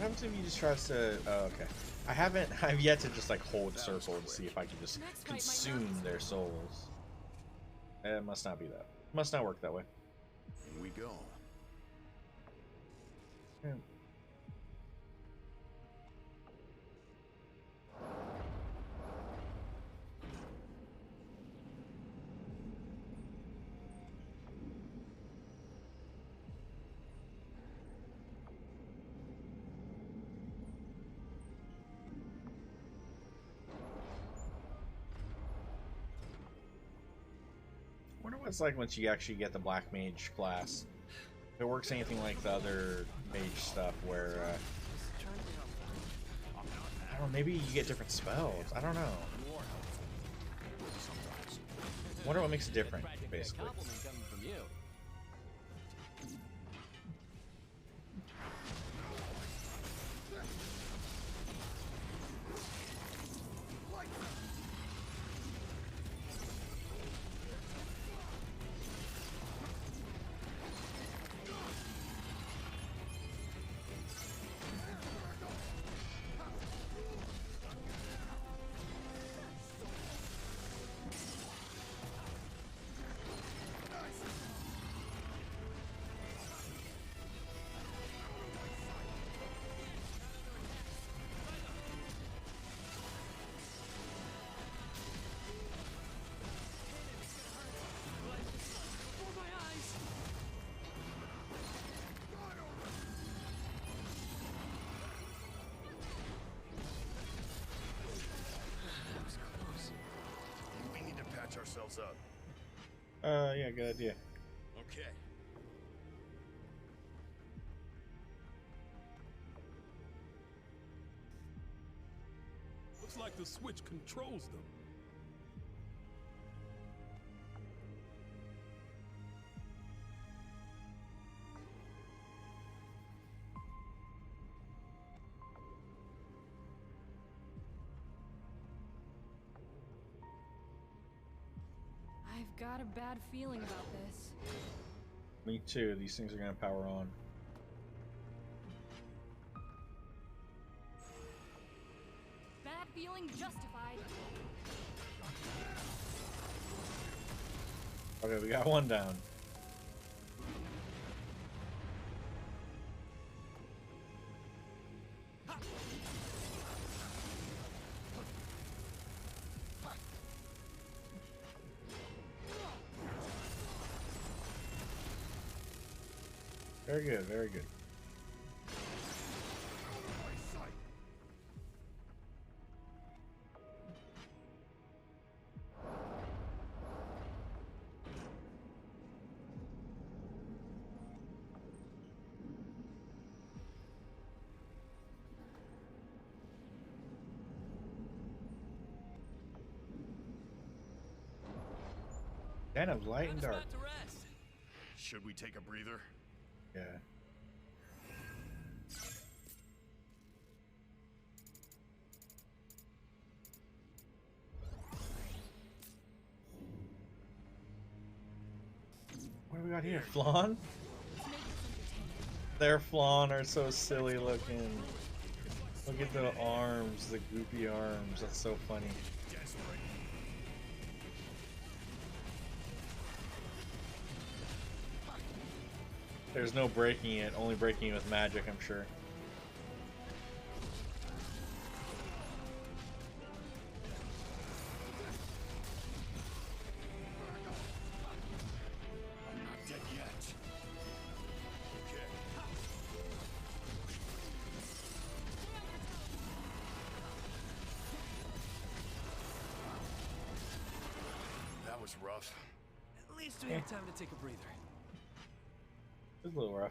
What happens if you just try to... Oh, okay. I've yet to just like hold circle and see if I can just consume their souls. It must not be that. Must not work that way. Here we go. Yeah. I wonder what it's like once you actually get the Black Mage class. If it works anything like the other mage stuff where, I don't know, maybe you get different spells. I don't know. I wonder what makes it different, basically. Ourselves up. Yeah, good idea. Okay. Looks like the switch controls them. I've got a bad feeling about this. Me too. These things are gonna power on. Bad feeling justified. Okay, we got one down. Very good, very good. Kind of light and dark. Should we take a breather? Yeah. What do we got here? Flan? Their flan are so silly looking. Look at the arms, the goopy arms. That's so funny. There's no breaking it, only breaking it with magic, I'm sure. I'm not dead yet. Okay. That was rough. At least we have time to take a breather. It's a little rough.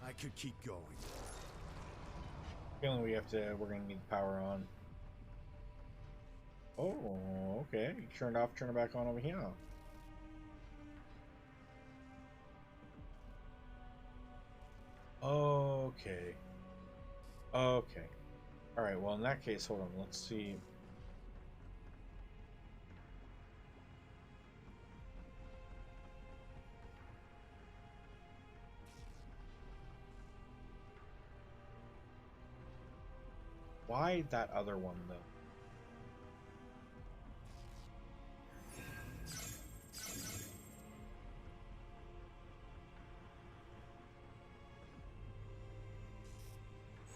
I could keep going. Feeling we're gonna need power on. Oh, okay. Turn it off, turn it back on over here. Okay. Okay. Alright, well in that case, hold on, let's see. Why that other one though?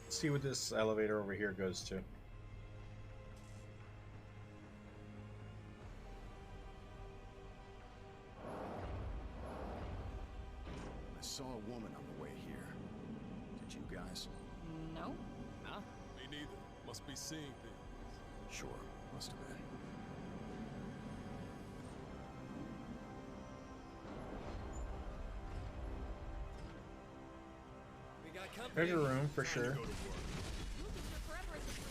Let's see what this elevator over here goes to. I saw a woman on the way here. Did you guys? No. Nah, me neither. Must be seeing things. Sure, must have been. We got company. There's a room for Time to sure. go to work. You'll be here forever at this rate.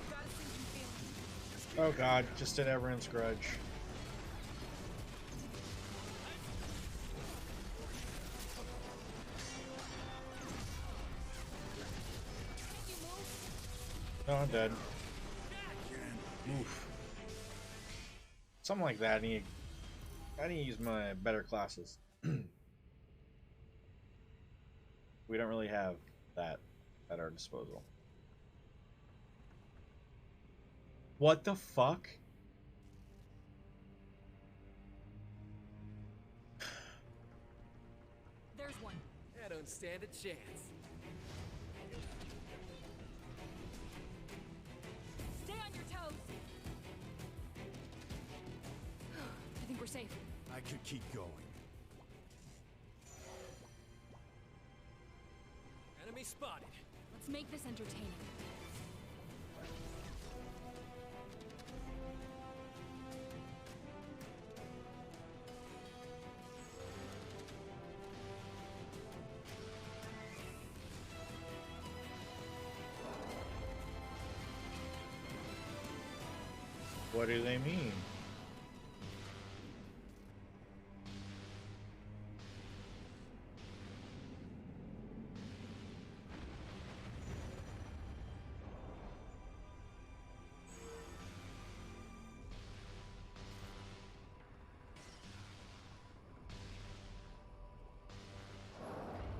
Got a sinking feeling. Oh god, just did everyone's grudge. Can you move? No, I'm dead. Oof. Something like that. I need to use my better classes. We don't really have that at our disposal. What the fuck? There's one. I don't stand a chance. Stay on your toes. I think we're safe. I could keep going. Enemy spotted. Let's make this entertaining. What do they mean?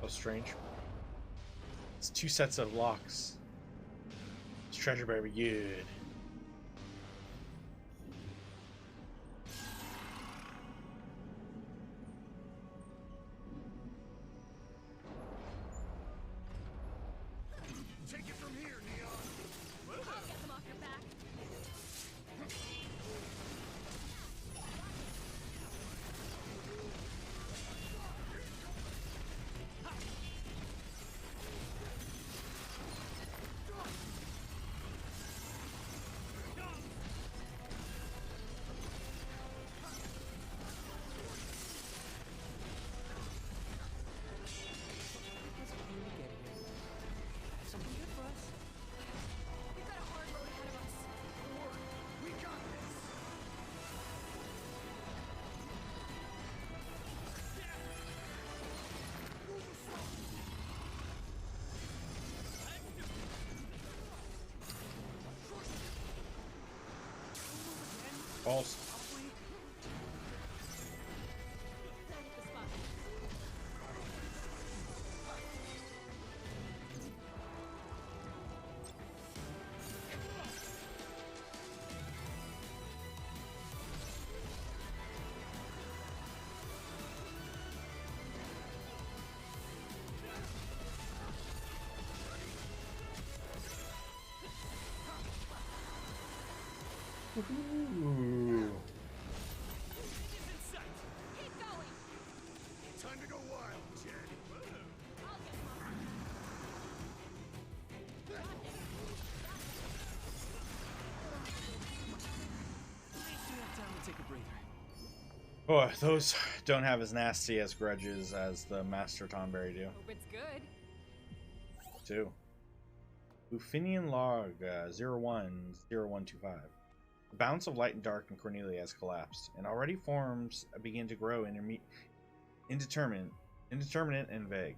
Oh, strange. It's 2 sets of locks. It's treasure baby good. Take it from here, Neon. I'll get them off your back. Something good for us. We've got a hard road ahead of us. We got this. False. They'll hit the spot. Ooh. Keep going. Time to go wild, Jed. I'll get them off. Oh, those don't have as nasty as grudges as the Master Tonberry do. Hope it's good. Too. Lufinian log 010125. The balance of light and dark in Cornelia has collapsed, and already forms begin to grow indeterminate and vague.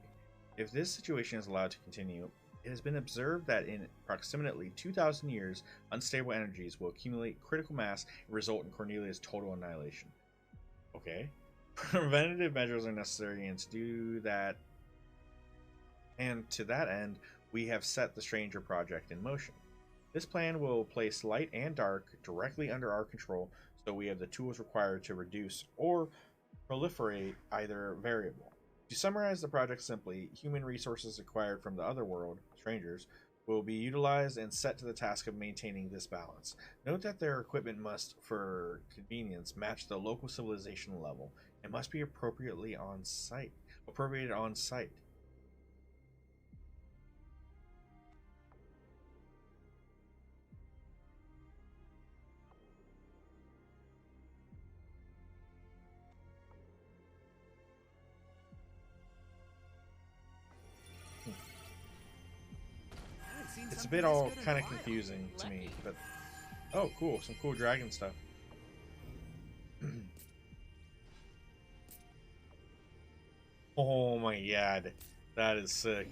If this situation is allowed to continue, it has been observed that in approximately 2,000 years, unstable energies will accumulate critical mass and result in Cornelia's total annihilation. Okay. Preventative measures are necessary, and to that end, we have set the Stranger Project in motion. This plan will place light and dark directly under our control, so we have the tools required to reduce or proliferate either variable. To summarize the project simply, human resources acquired from the other world, strangers, will be utilized and set to the task of maintaining this balance. Note that their equipment must, for convenience, match the local civilization level and must be appropriated on site. It's a bit all kind of confusing to me, but oh, cool, some cool dragon stuff. Oh my god, that is sick.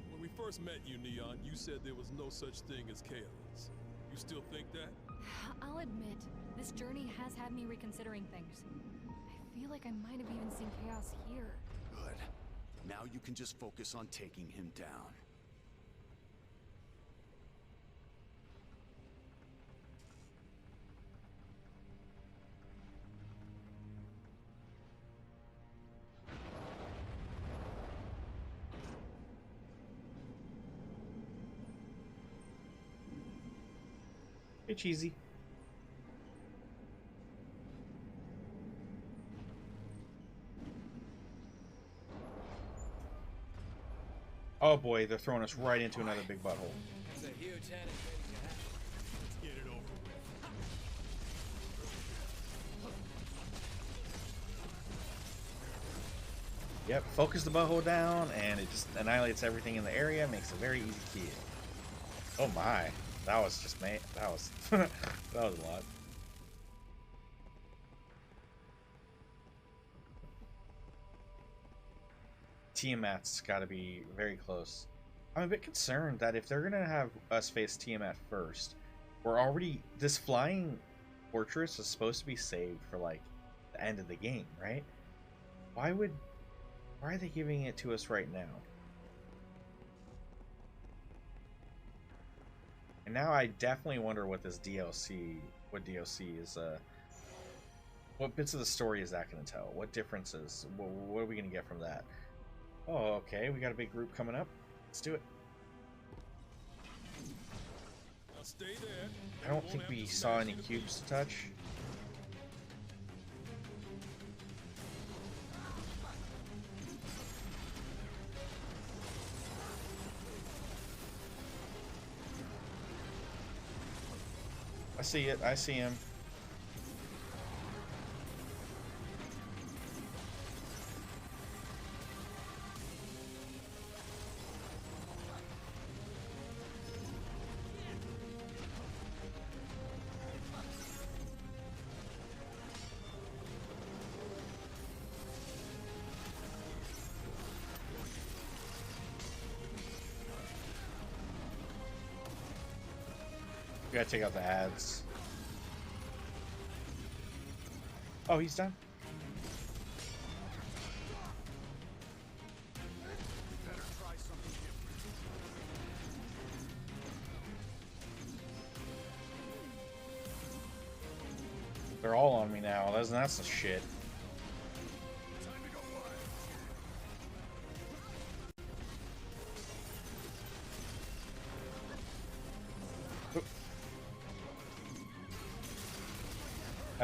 When we first met you, Neon, you said there was no such thing as chaos. You still think that? I'll admit, this journey has had me reconsidering things. I feel like I might have even seen chaos here. Good. Now you can just focus on taking him down. Hey, cheesy. Oh boy, they're throwing us right into another big butthole. It's a huge headache waiting to happen. Let's get it over with. Yep, focus the butthole down, and it just annihilates everything in the area, makes a very easy kill. Oh my, that was just that was that was a lot. Tiamat's got to be very close. I'm a bit concerned that if they're gonna have us face Tiamat first, we're already this flying fortress is supposed to be saved for like the end of the game, right? Why are they giving it to us right now? And now I definitely wonder what this DLC, what is, what bits of the story is that going to tell? What differences? What are we going to get from that? Oh, okay, we got a big group coming up. Let's do it. Now stay there. I don't think we saw any cubes to touch. I see it. I see him. We gotta take out the ads. Oh, he's done. Better try something different. They're all on me now. That's the shit. Time to go wild.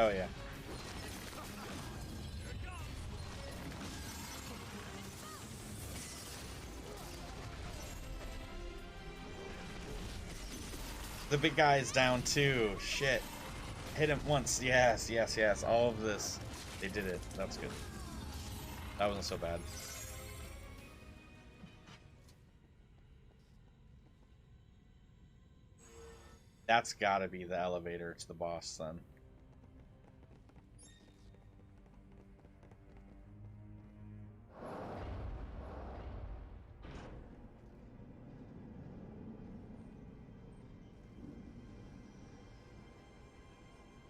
Oh yeah. The big guy is down too. Shit. Hit him once. Yes, yes, yes. All of this. They did it. That's good. That wasn't so bad. That's gotta be the elevator to the boss then.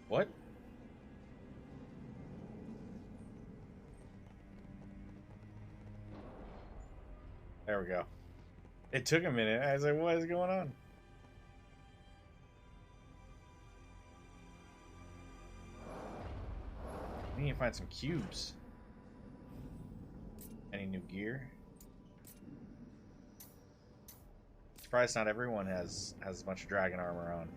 What? There we go. It took a minute. I was like, what is going on? We need to find some cubes. Any new gear? Surprised not everyone has a bunch of dragon armor on.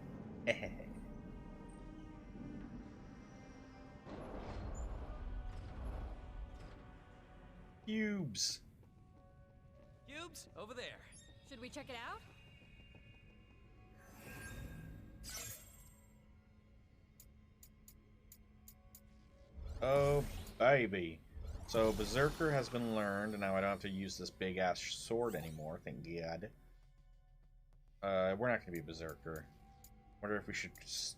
Cubes. Cubes, over there. Should we check it out? Oh, baby. So, Berserker has been learned, and now I don't have to use this big-ass sword anymore, thank God. We're not going to be Berserker. Wonder if we should just...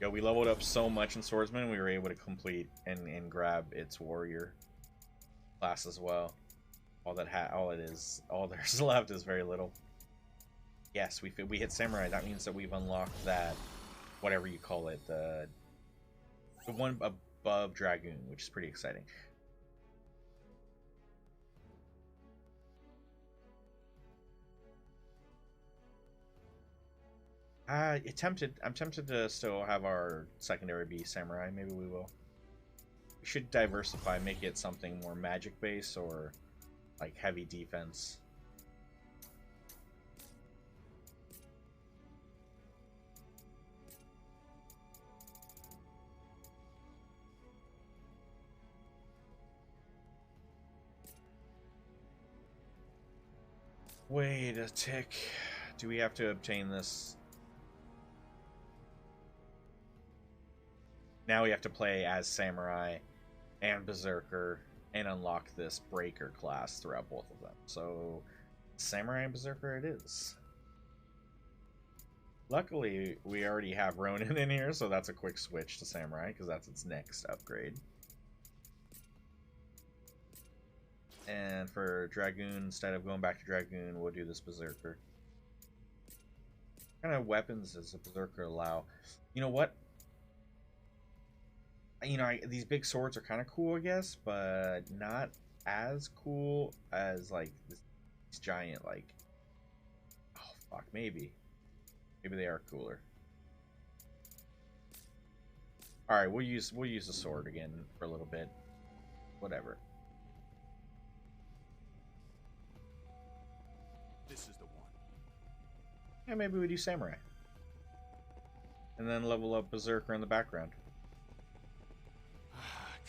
Yo, we leveled up so much in Swordsman, we were able to complete and grab its warrior class as well. All there's left is very little. Yes, we hit Samurai. That means that we've unlocked that, whatever you call it, the one above Dragoon, which is pretty exciting. I'm tempted to still have our secondary be Samurai. Maybe we will. We should diversify, make it something more magic based or like heavy defense. Wait a tick. Do we have to obtain this? Now we have to play as Samurai and Berserker and unlock this Breaker class throughout both of them. So, Samurai and Berserker it is. Luckily, we already have Ronin in here, so that's a quick switch to Samurai, because that's its next upgrade. And for Dragoon, instead of going back to Dragoon, we'll do this Berserker. What kind of weapons does a Berserker allow? You know what? You know, these big swords are kind of cool, I guess, but not as cool as, like, this giant, like... Oh, fuck, maybe. Maybe they are cooler. Alright, we'll use the sword again for a little bit. Whatever. This is the one. Yeah, maybe we do Samurai. And then level up Berserker in the background.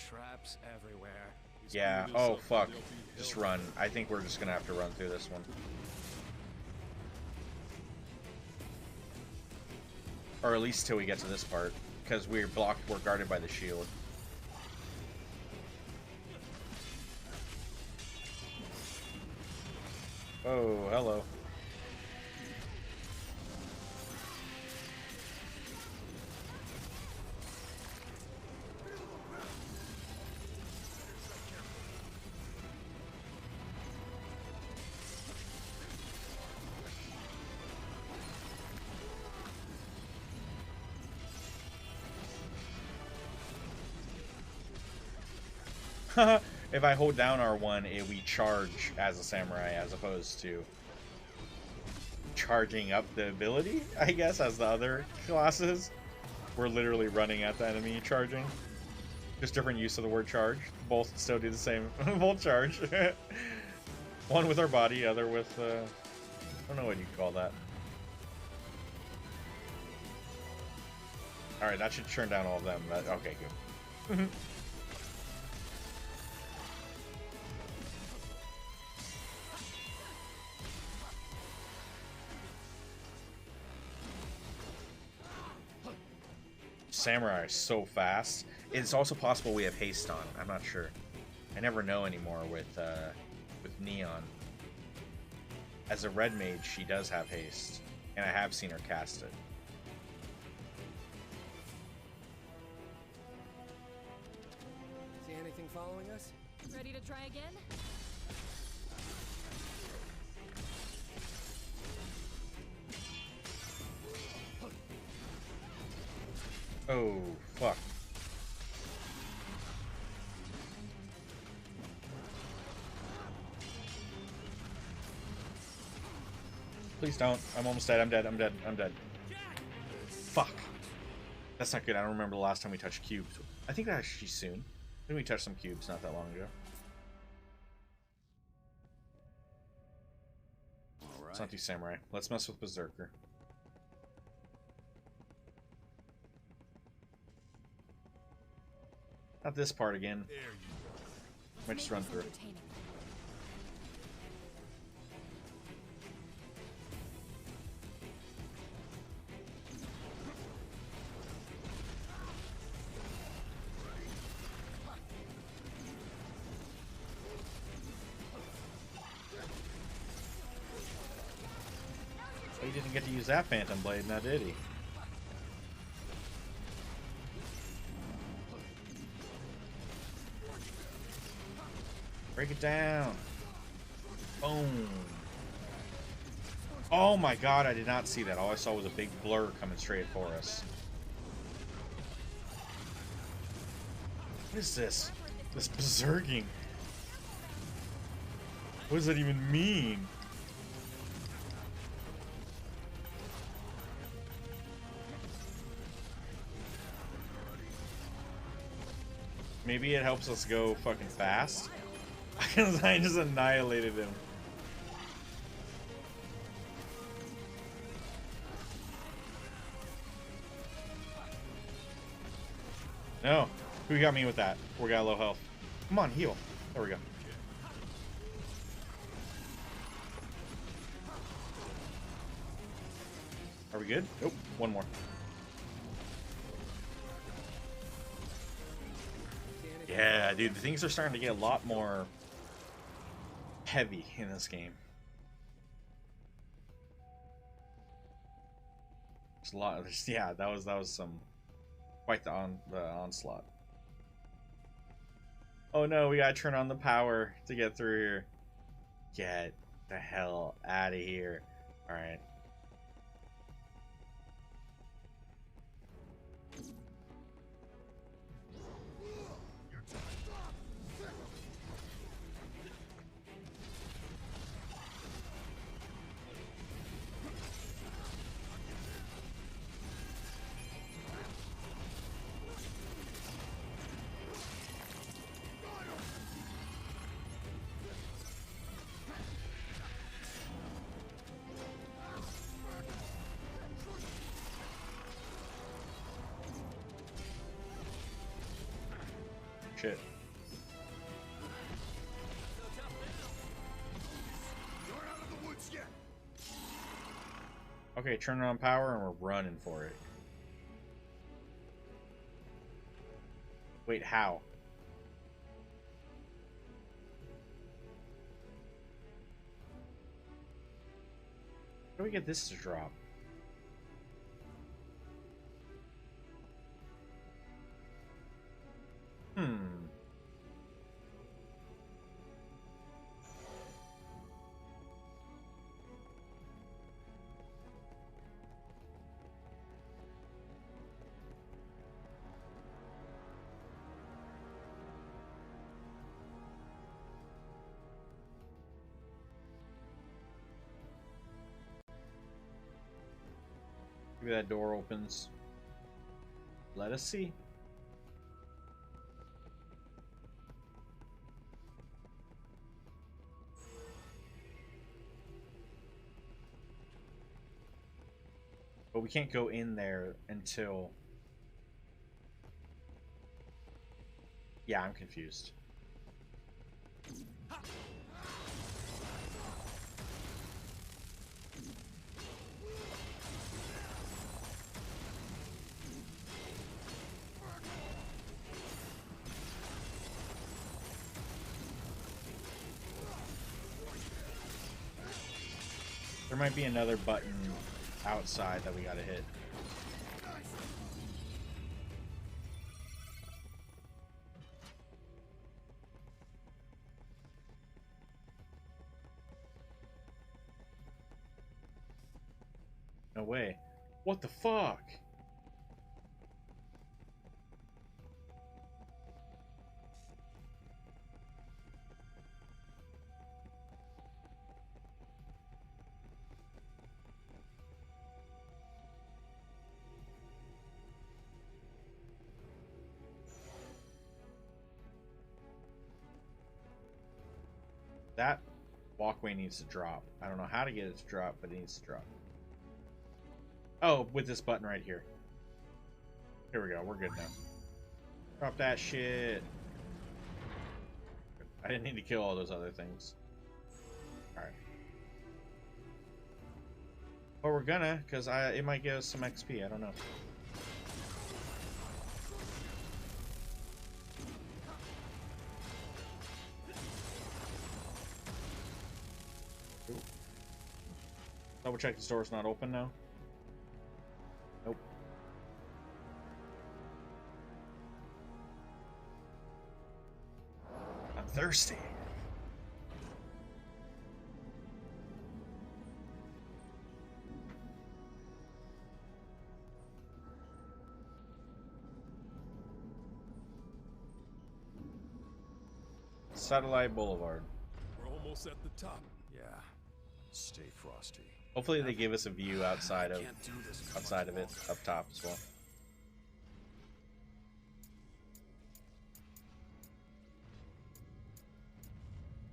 Traps everywhere. Yeah, oh fuck. Just run. I think we're just gonna have to run through this one. Or at least till we get to this part. Because we're guarded by the shield. Oh, hello. If I hold down R1, we charge as a samurai as opposed to charging up the ability, I guess, as the other classes. We're literally running at the enemy charging. Just different use of the word charge. Both still do the same. Both charge. One with our body, other with, I don't know what you call that. Alright, that should turn down all of them. Okay, good. Samurai is so fast. It's also possible we have haste on. I'm not sure. I never know anymore with Neon. As a red mage, she does have haste, and I have seen her cast it. See anything following us? Ready to try again? Oh, fuck. Please don't. I'm almost dead. I'm dead. I'm dead. I'm dead. Fuck. That's not good. I don't remember the last time we touched cubes. I think actually soon. I think we touched some cubes not that long ago. All Let's not do Samurai. Let's mess with Berserker. Not this part again. There you go. Might just run through it. Entertaining. He didn't get to use that Phantom Blade, now did he? Break it down. Boom. Oh my god, I did not see that. All I saw was a big blur coming straight for us. What is this? This berserking. What does that even mean? Maybe it helps us go fucking fast. Because I just annihilated him. No. Who got me with that? We got low health. Come on, heal. There we go. Are we good? Nope. One more. Yeah, dude, things are starting to get a lot more heavy in this game. There's a lot. Yeah, that was some quite the onslaught. Oh no, we gotta turn on the power to get through here. Get the hell out of here! All right. Shit. Okay, turn on power and we're running for it. Wait, how? How do we get this to drop? Maybe that door opens. Let us see. But we can't go in there until Yeah, I'm confused. There might be another button outside that we gotta hit. No way. What the fuck? That walkway needs to drop. I don't know how to get it to drop, but it needs to drop. Oh, with this button right here. Here we go. We're good now. Drop that shit. I didn't need to kill all those other things. Alright. But we're gonna, because it might give us some XP. I don't know. Ooh. Double check the door's not open now. Nope. I'm thirsty. Satellite Boulevard. We're almost at the top. Yeah. Stay frosty. Hopefully they give us a view outside of Can't do this much it, longer. up top as well.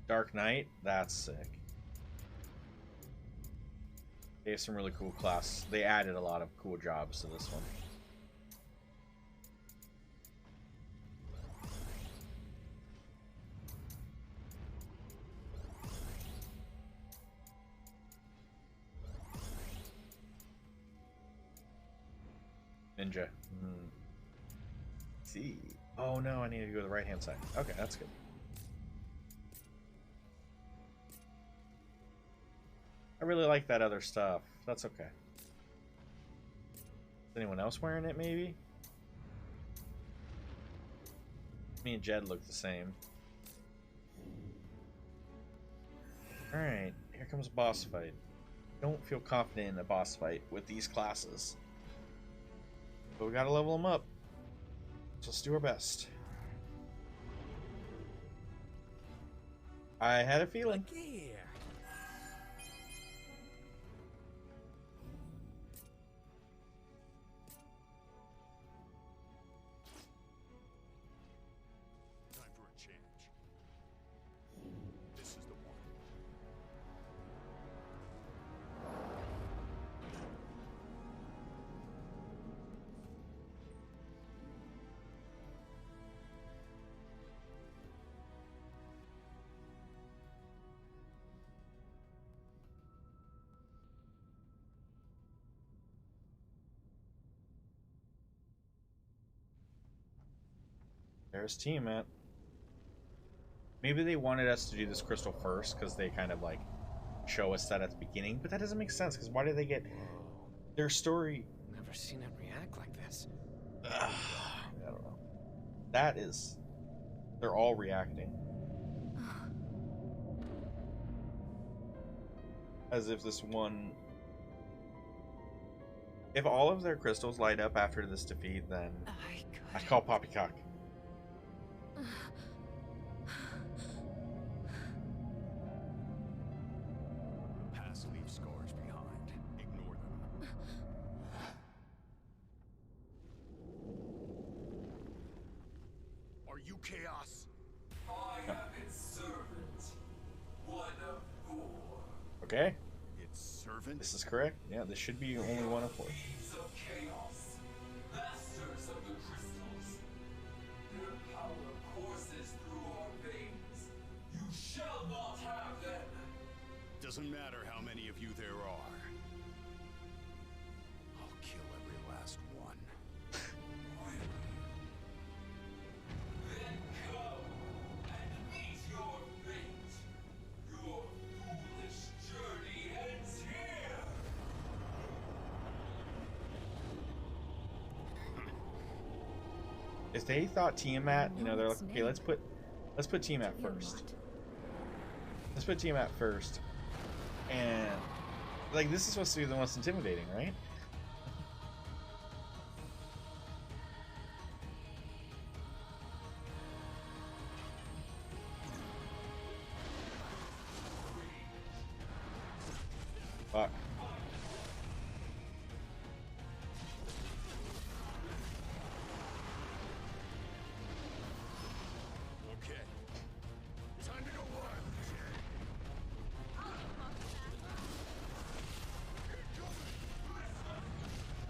Dark Knight, that's sick. They have some really cool class. They added a lot of cool jobs to this one. Ninja. See. Oh no, I need to go to the right hand side. Okay, that's good. I really like that other stuff. That's okay. Is anyone else wearing it, maybe? Me and Jed look the same. Alright, here comes a boss fight. Don't feel confident in a boss fight with these classes. But we gotta level them up. So let's do our best. I had a feeling. Look here. Time for a change. This is the one. There's Tiamat. Maybe they wanted us to do this crystal first because they kind of like show us that at the beginning, but that doesn't make sense because why did they get their story? Never seen it react like this. I don't know. That is, they're all reacting as if this one. If all of their crystals light up after this defeat, then I call poppycock. Past leave scars behind. Ignore them. Are you Chaos? I am its servant, one of four. Okay, Its servant? this is correct. Yeah, this should be only one of four. Thieves of chaos, masters of the crystals. Their power pours doesn't matter how many of you there are. I'll kill every last one. Then come and meet your fate. Your foolish journey ends here. If they thought Tiamat, you know, they're like, What's okay, let's put Tiamat first. Let's put Tiamat first. And like, this is supposed to be the most intimidating, right? Fuck. Okay. Time to go wild.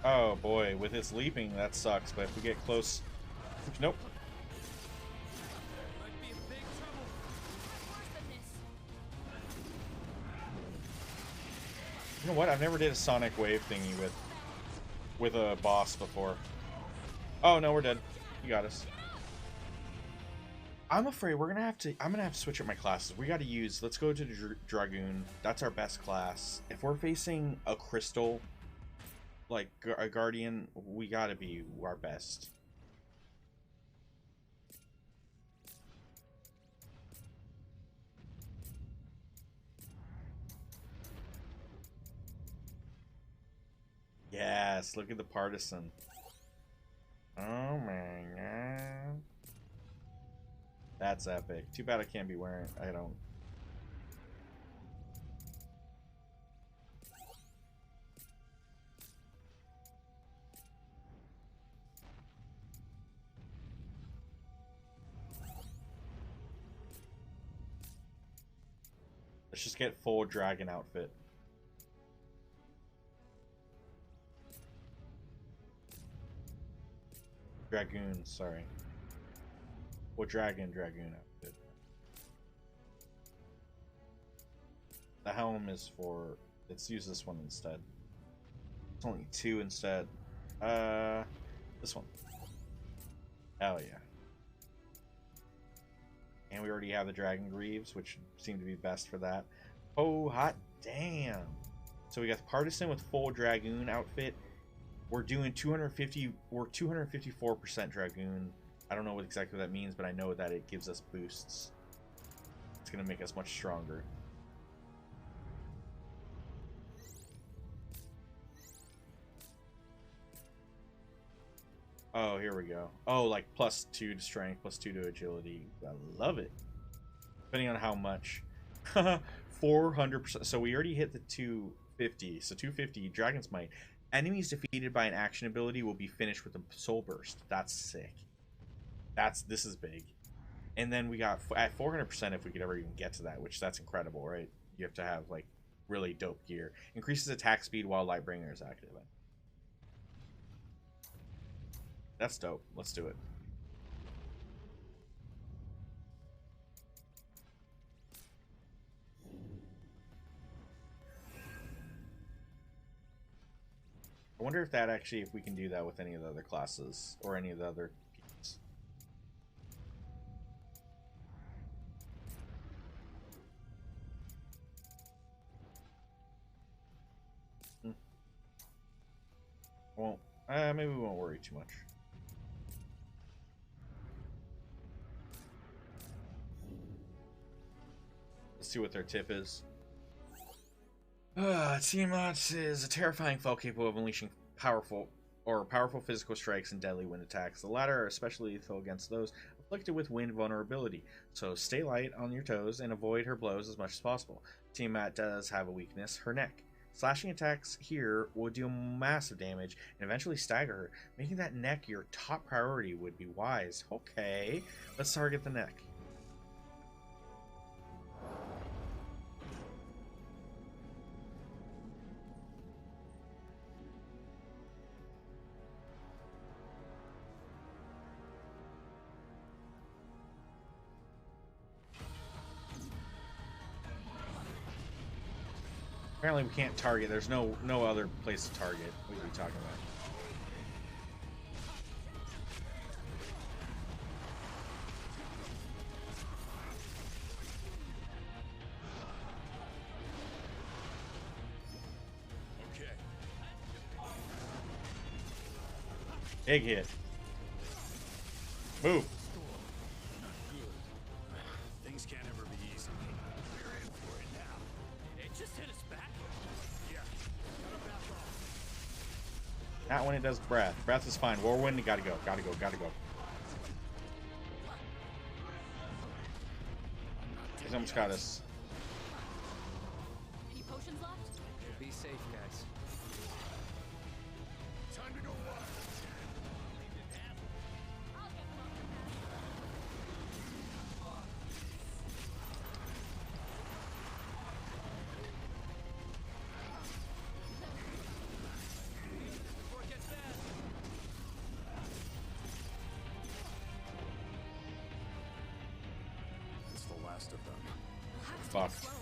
Oh boy, with its leaping, that sucks. But if we get close, nope. Might be in big trouble. You know what? I've never did a sonic wave thingy with a boss before. Oh no, we're dead. You got us. I'm afraid I'm gonna have to switch up my classes. We got to use. Let's go to the Dragoon. That's our best class. If we're facing a crystal, like a guardian, we got to be our best. Yes, look at the partisan. Oh my god. That's epic. Too bad I can't be wearing it. I don't. Let's just get full dragon outfit. Dragoon, sorry. Well, dragon outfit. The helm is for. Let's use this one instead. It's only 2 instead. This one. Hell yeah. And we already have the dragon greaves, which seem to be best for that. Oh, hot damn! So we got the partisan with full dragoon outfit. We're doing 250. We're 254% dragoon. I don't know what exactly that means, but I know that it gives us boosts. It's gonna make us much stronger. Oh, here we go. Oh, like +2 to strength, +2 to agility. I love it. Depending on how much. 400%. So we already hit the 250. So 250 Dragon's Might. Enemies defeated by an action ability will be finished with a soul burst. That's sick. This is big. And then we got at 400% if we could ever even get to that, which that's incredible, right? You have to have like really dope gear. Increases attack speed while Lightbringer is active. That's dope. Let's do it. I wonder if that actually, if we can do that with any of the other classes or any of the other peeps. Won't. Maybe we won't worry too much. Let's see what their tip is. Tiamat is a terrifying foe capable of unleashing powerful physical strikes and deadly wind attacks. The latter are especially lethal against those afflicted with wind vulnerability, so stay light on your toes and avoid her blows as much as possible. Tiamat does have a weakness, her neck. Slashing attacks here will do massive damage and eventually stagger her. Making that neck your top priority would be wise. Okay, let's target the neck. Apparently we can't target. There's no other place to target. What are you talking about? Okay. Big hit. Move. Things can't ever be easy. We're in for it now. It just hit us back. Yeah. Gotta back off. Not when it does breath. Breath is fine. Whirlwind, gotta go. Gotta go. Gotta go. He's almost got us. Any potions left? Be safe, guys. Time to go wild. I'll get them. Before it gets bad. It's the last of them. We'll have to Fuck. take it slow.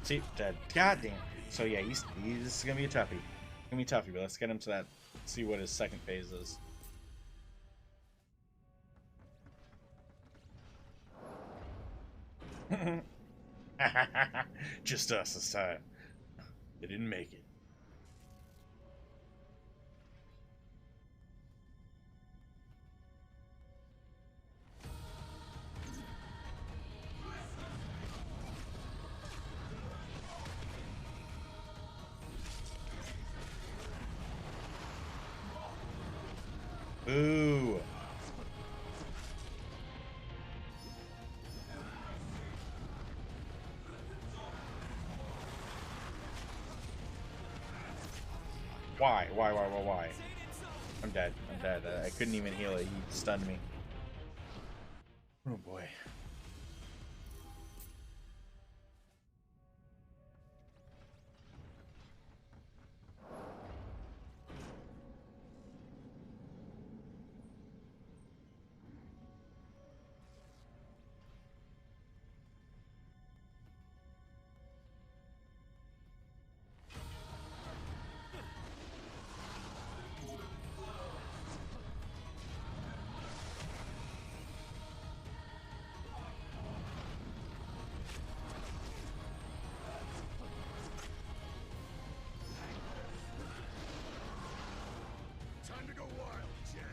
See, dead. God damn. So yeah, he's this is gonna be a toughie. Gonna be a toughie, but let's get him to that. See what his second phase is. Just us this time. They didn't make it. Boo. Why? Why? I'm dead. I'm dead. I couldn't even heal it. He stunned me. Oh boy. Time to go wild, Jed.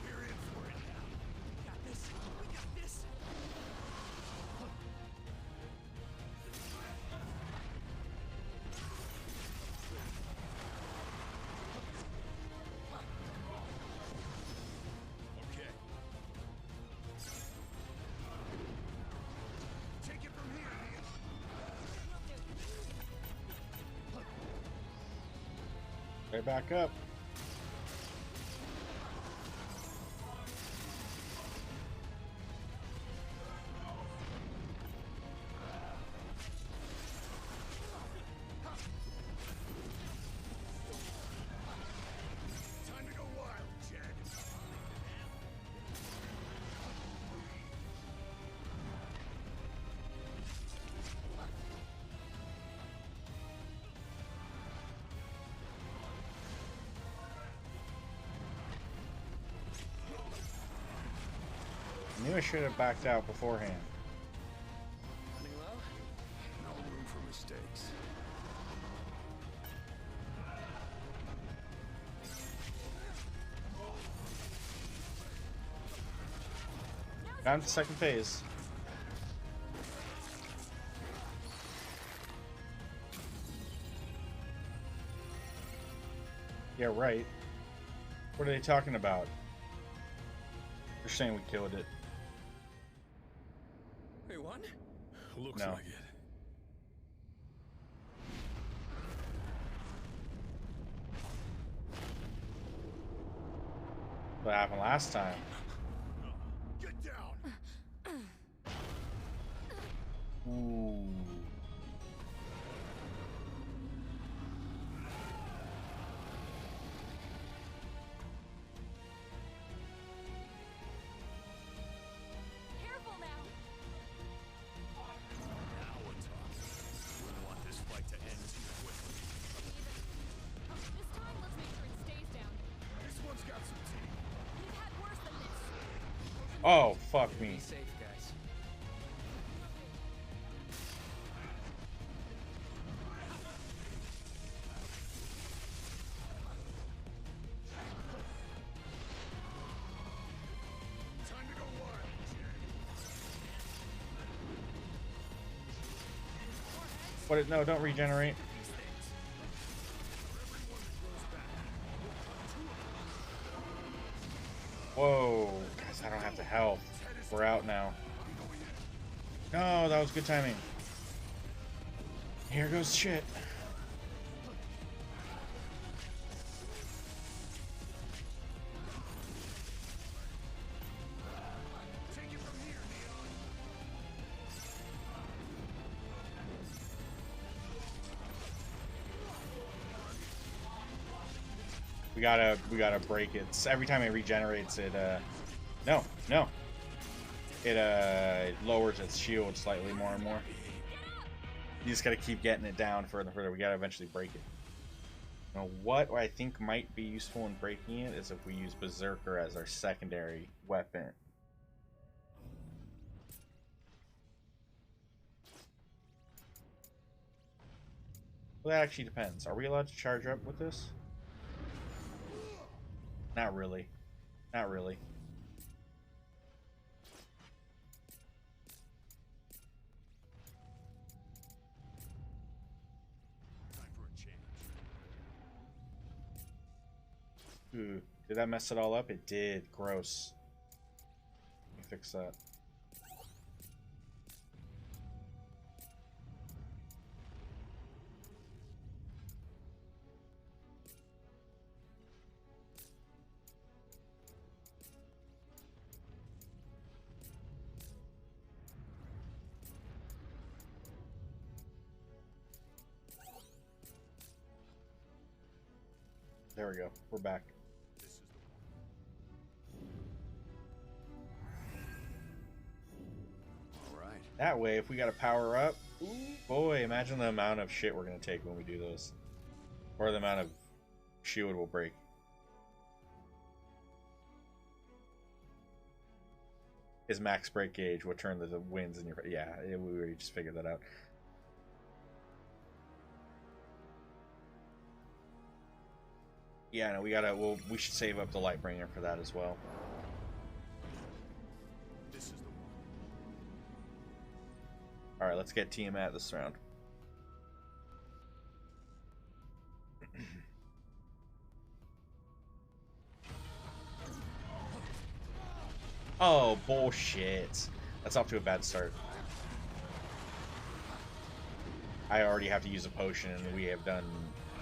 We're in for it now. We got this. We got this. Okay. Take it from here, Ian. Right back up. Time to go wild, Jed. I knew I should have backed out beforehand. Running low? No room for mistakes. Got him to second phase. Yeah, right. What are they talking about? They're saying we killed it. We won? Looks No. like it. What happened last time? Get down. Ooh. Oh, fuck Be me. safe, guys. What? No, don't regenerate. Whoa. Guys, I don't have the health. We're out now. No, that was good timing. Here goes shit. We gotta break it. Every time it regenerates, it no. It lowers its shield slightly more and more. You just gotta keep getting it down further and further. We gotta eventually break it. Now, what I think might be useful in breaking it is if we use Berserker as our secondary weapon. Well, that actually depends. Are we allowed to charge up with this? Not really. Not really. Ooh, did that mess it all up? It did. Gross. Let me fix that. There we go. We're back. Alright. That way, if we got to power up, boy, imagine the amount of shit we're going to take when we do those. Or the amount of shield we'll break. His max break gauge will turn the winds in your... Yeah, we already just figured that out. Yeah, no, we should save up the Lightbringer for that as well. This is the one. Alright, let's get Tiamat this round. Oh, bullshit. That's off to a bad start. I already have to use a potion and we have done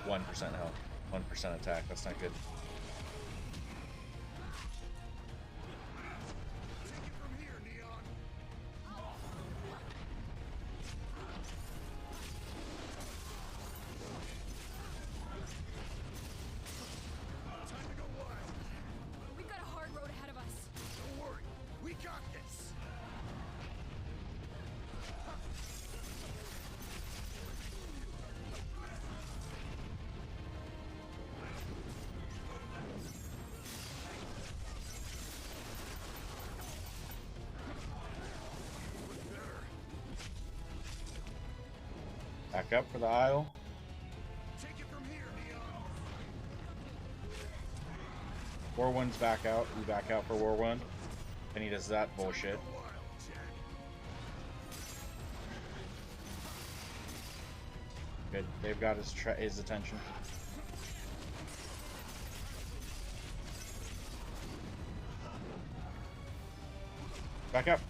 1% health. 1% attack. That's not good. We've got a hard road ahead of us. Don't worry. We got this. Back up for the aisle. Take it from here, Neon. War One's back out. We back out for War One. Then he does that bullshit. Good. They've got his attention. Back up.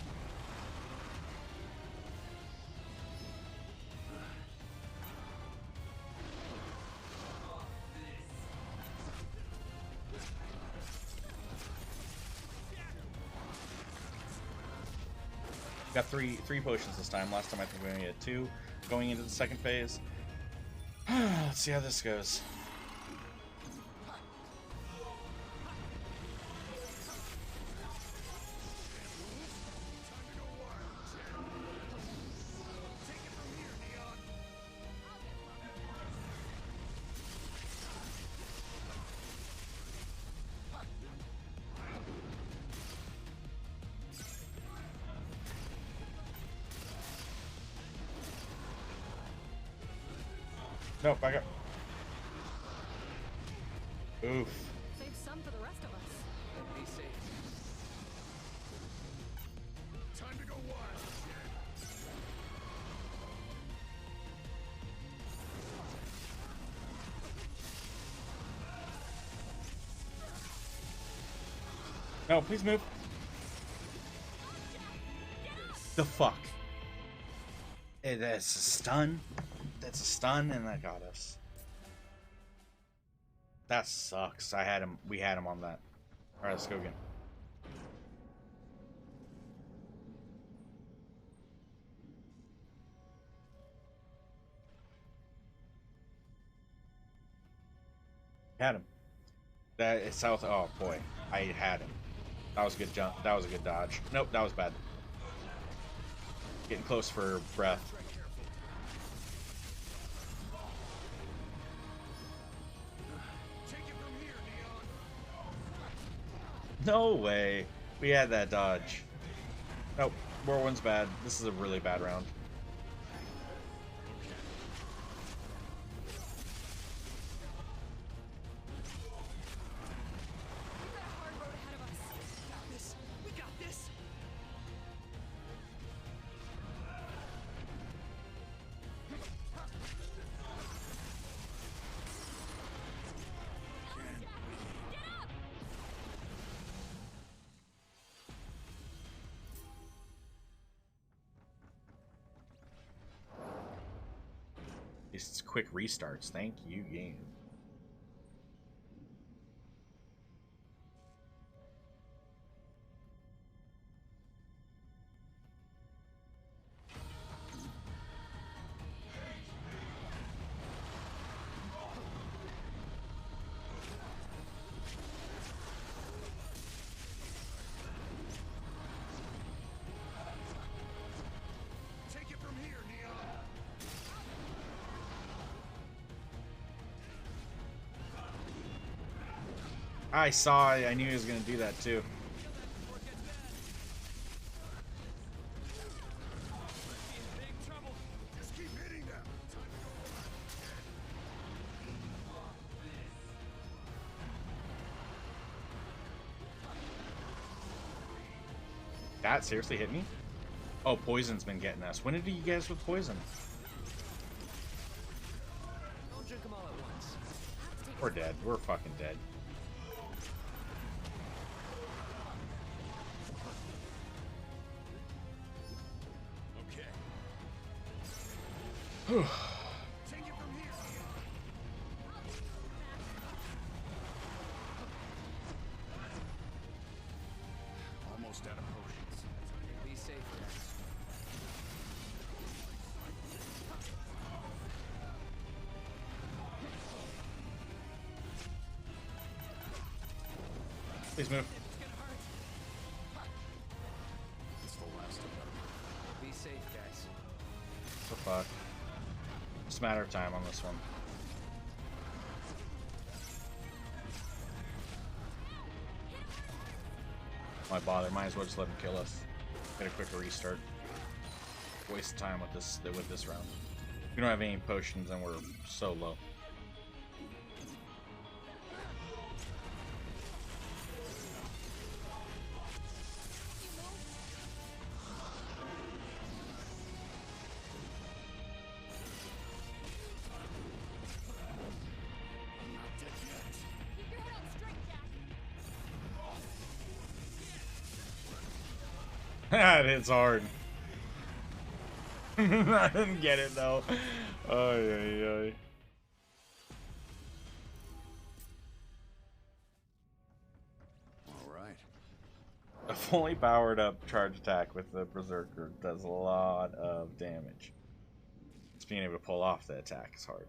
Got three potions this time. Last time I think we only had 2. Going into the second phase. Let's see how this goes. No, back up. Oof. Save some for the rest of us. Be safe. Time to go wild. No, please move. The fuck? That's a stun. That's a stun, and that got us. That sucks. I had him. We had him on that. All right, let's go again. Had him. That is south. Oh boy, I had him. That was a good jump. That was a good dodge. Nope, that was bad. Getting close for breath. Take it from here, Neon. No way. We had that dodge. Nope. Whirlwind's bad. This is a really bad round. We've got a hard road ahead of us. We got this. These quick restarts. Thank you, game. Take it from here, Neon. I saw it. I knew he was going to do that too. Big trouble. Just keep hitting them. Time to go wild. That seriously hit me? Oh, poison's been getting us. When did you get us with poison? Don't drink them all at once. We're dead. We're fucking dead. Okay. Take it from here, Neon. Almost out of potions. Be safe, guys. Please move. It's the last of them. Be safe, guys. So fuck. Just a matter of time on this one. Why bother? Might as well just let him kill us. Get a quicker restart. Waste of time with this round. If we don't have any potions, then we're so low. Keep your head on straight, Jack. That hits hard. I didn't get it though. Ay, ay, ay. All right. A fully powered up charge attack with the Berserker does a lot of damage. Just being able to pull off the attack is hard.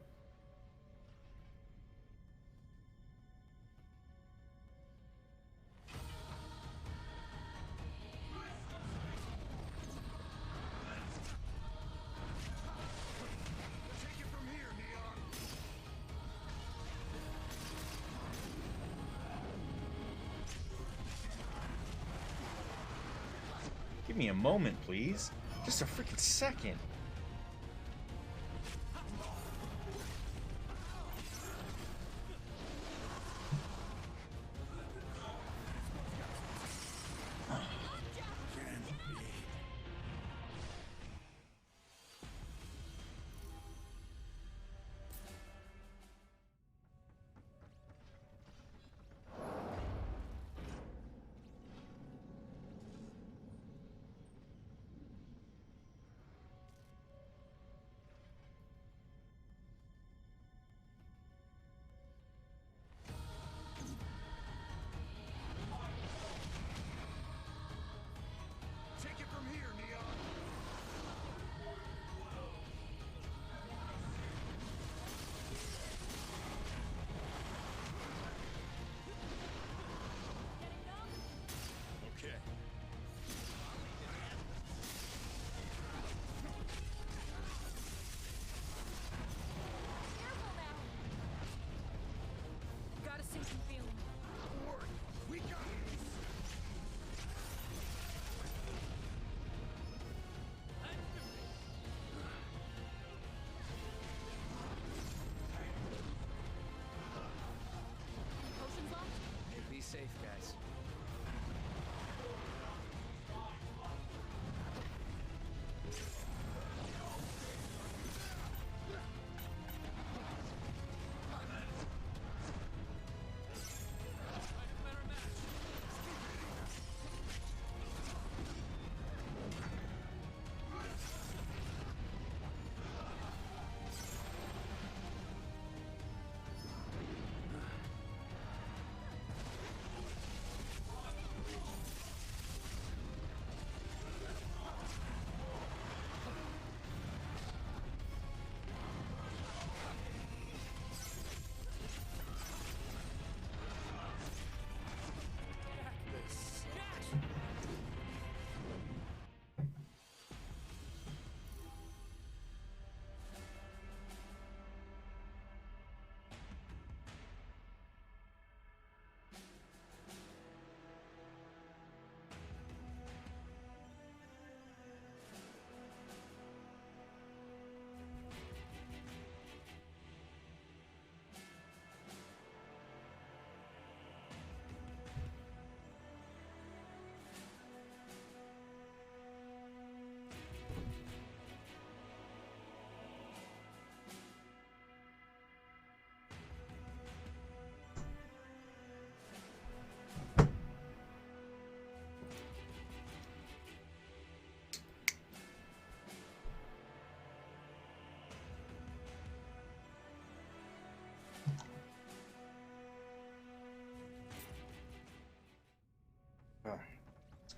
Take it from here, Neon. Give me a moment, please. Just a freaking second.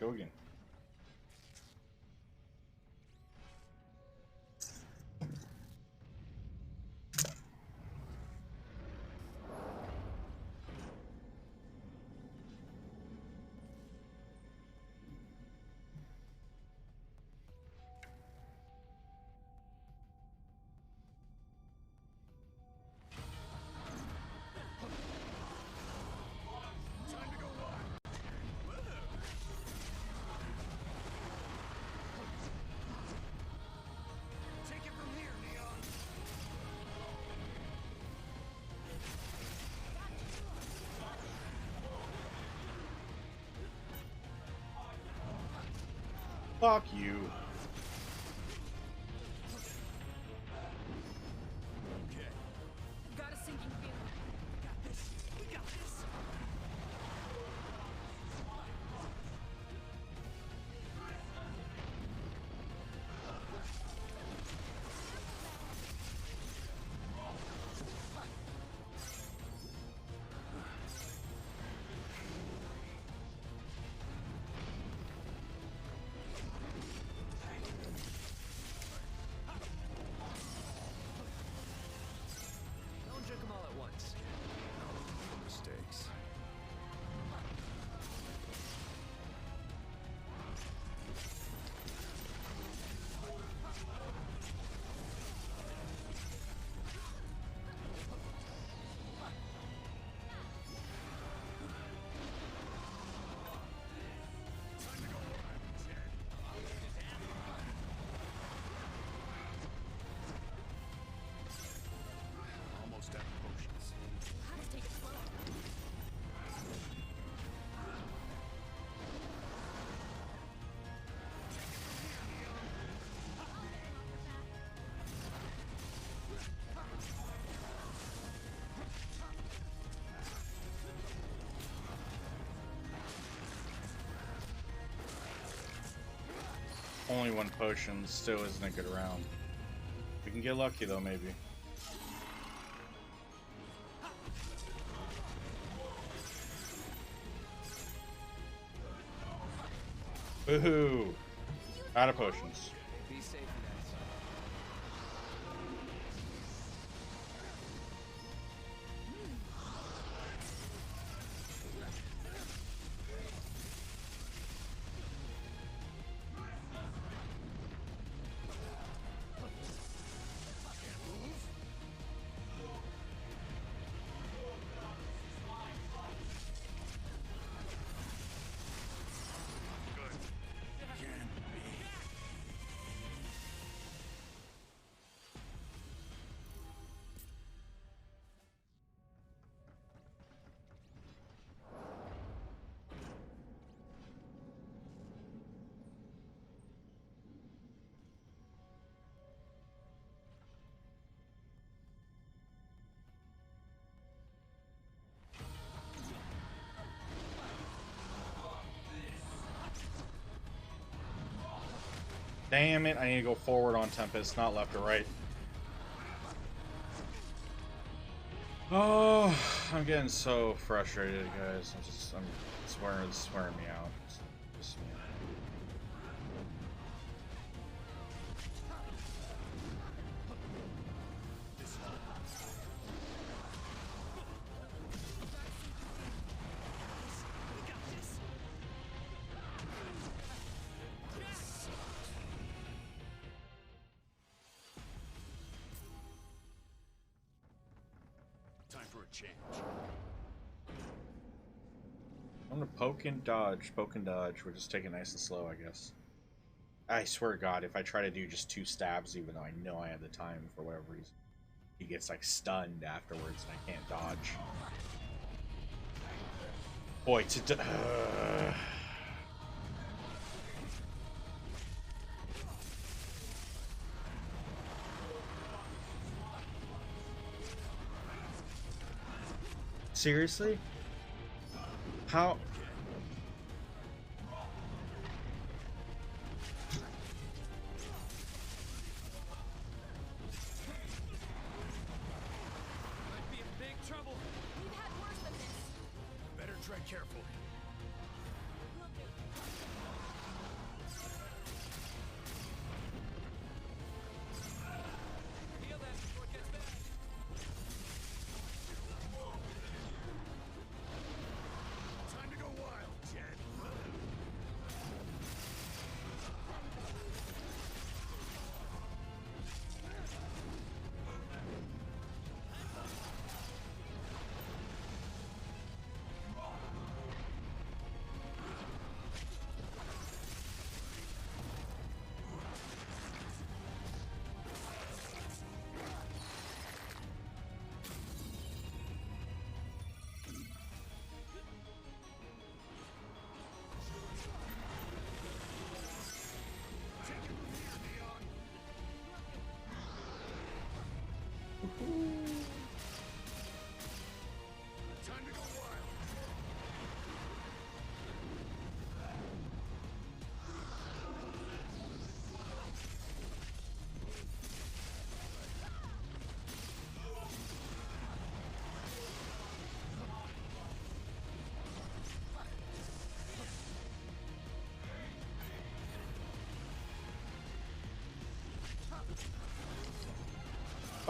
go again. Take it from here, Neon. Fuck you. Okay. I've got a sinking feeling. We got this. We got this. Don't drink them all at once. Mistakes. Almost out of potions. How to take it slow. Only one potion still isn't a good round. We can get lucky though, maybe. Woohoo! Out of potions. Be safe, guys. Damn it, I need to go forward on Tempest, not left or right. Oh, I'm getting so frustrated, guys. I'm swearing me out. Just me. Time for a change. I'm gonna poke and dodge. We're just taking it nice and slow, I guess. I swear to God, if I try to do just 2 stabs, even though I know I have the time for whatever reason, he gets like stunned afterwards and I can't dodge. Boy, seriously? How? Might be in big trouble. We've had worse than this. Better tread carefully. Will do.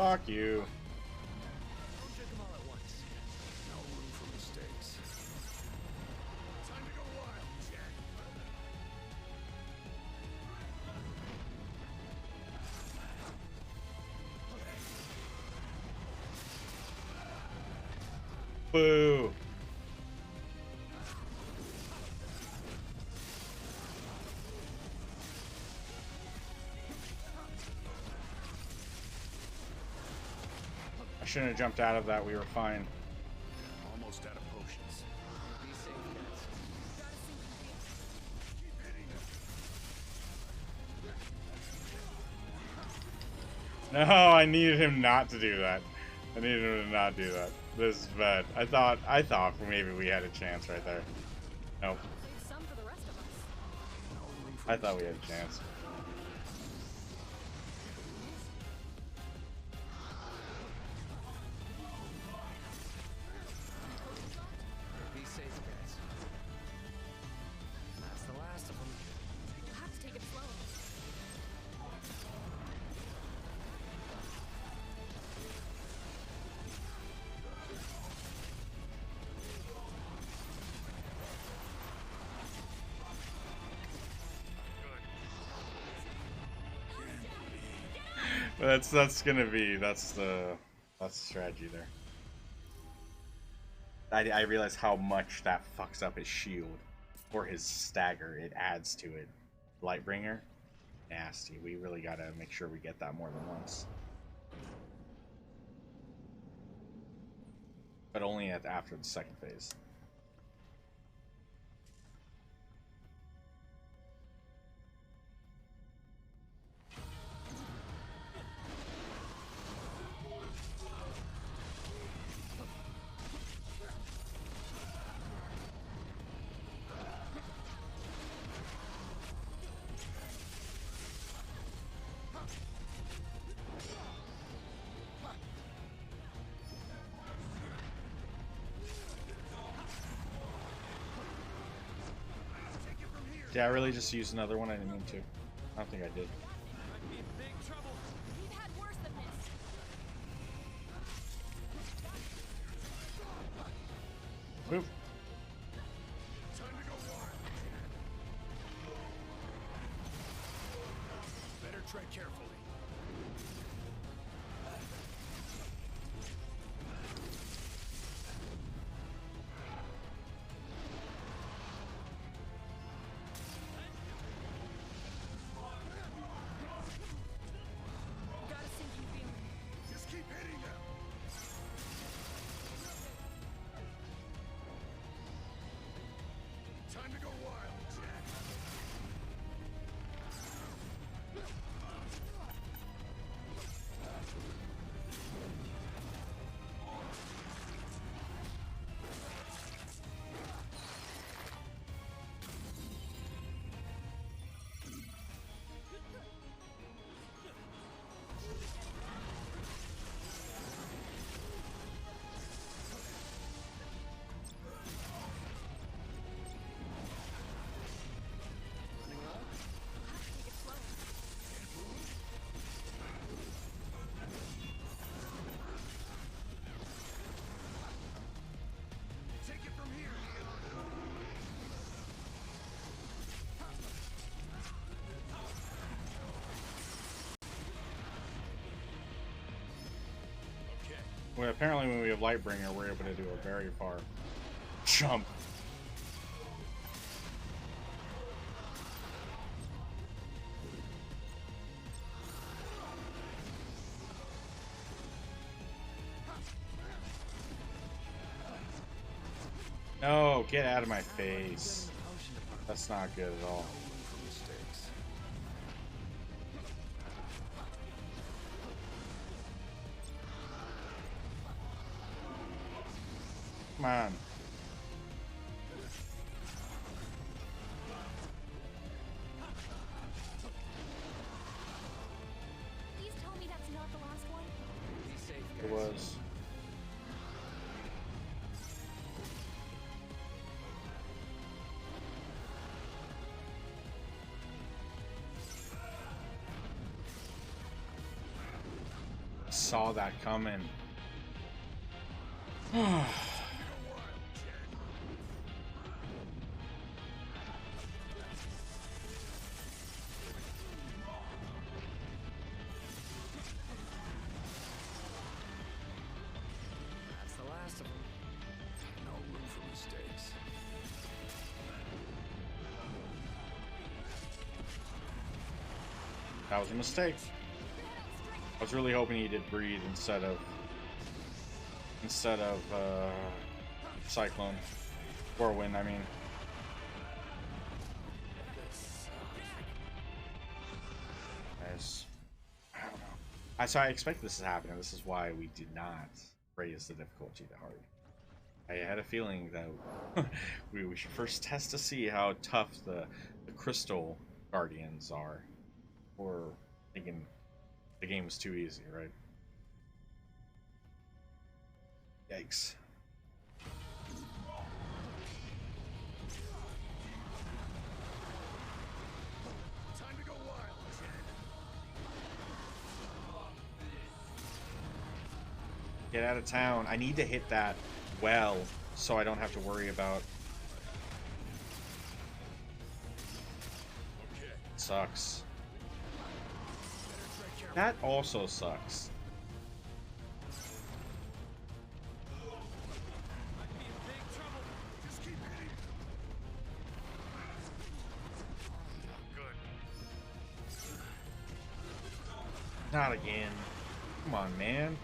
Fuck you. Don't drink them all at once. No room for mistakes. Time to go wild, Jack. Boo. I shouldn't have jumped out of that. We were fine. Almost out of potions. Be safe, guys. Keep hitting them. No, I needed him not to do that. I needed him to not do that. This is bad. I thought maybe we had a chance right there. Nope. Save some for the rest of us. No room for I thought we had a chance. Be safe, guys. That's the last of them. You'll have to take it slow. That's gonna be that's the strategy there. I realize how much that fucks up his shield or his stagger. It adds to it. Lightbringer, nasty. We really gotta make sure we get that more than once. But only after the second phase. Did I really just use another one? I didn't mean to. I don't think I did. Might be in big trouble. We've had worse than this. Move. time to go wild. Better tread carefully. Got a sinking feeling. Just keep hitting them. Time to go wild, Jack. Take it slow. Take it from here, Leon. Okay. Well, apparently when we have Lightbringer, we're able to do a very far jump. No, get out of my face. Potion department. That's not good at all. Room for mistakes. Come on. Please tell me that's not the last one. Be safe, guys. It was. Saw that coming. That's the last of them. No room for mistakes. That was a mistake. I was really hoping he did breathe instead of cyclone. Whirlwind, I mean. As I don't know. So I expect this to happen, and this is why we did not raise the difficulty to hard. I had a feeling that we should first test to see how tough the crystal guardians are. Or thinking the game was too easy, right? Yikes. Time to go wild, Jen. Get out of town. I need to hit that well so I don't have to worry about. Okay. Sucks. That also sucks. Might be in big trouble. Just keep hitting. Good. Not again. Come on, man.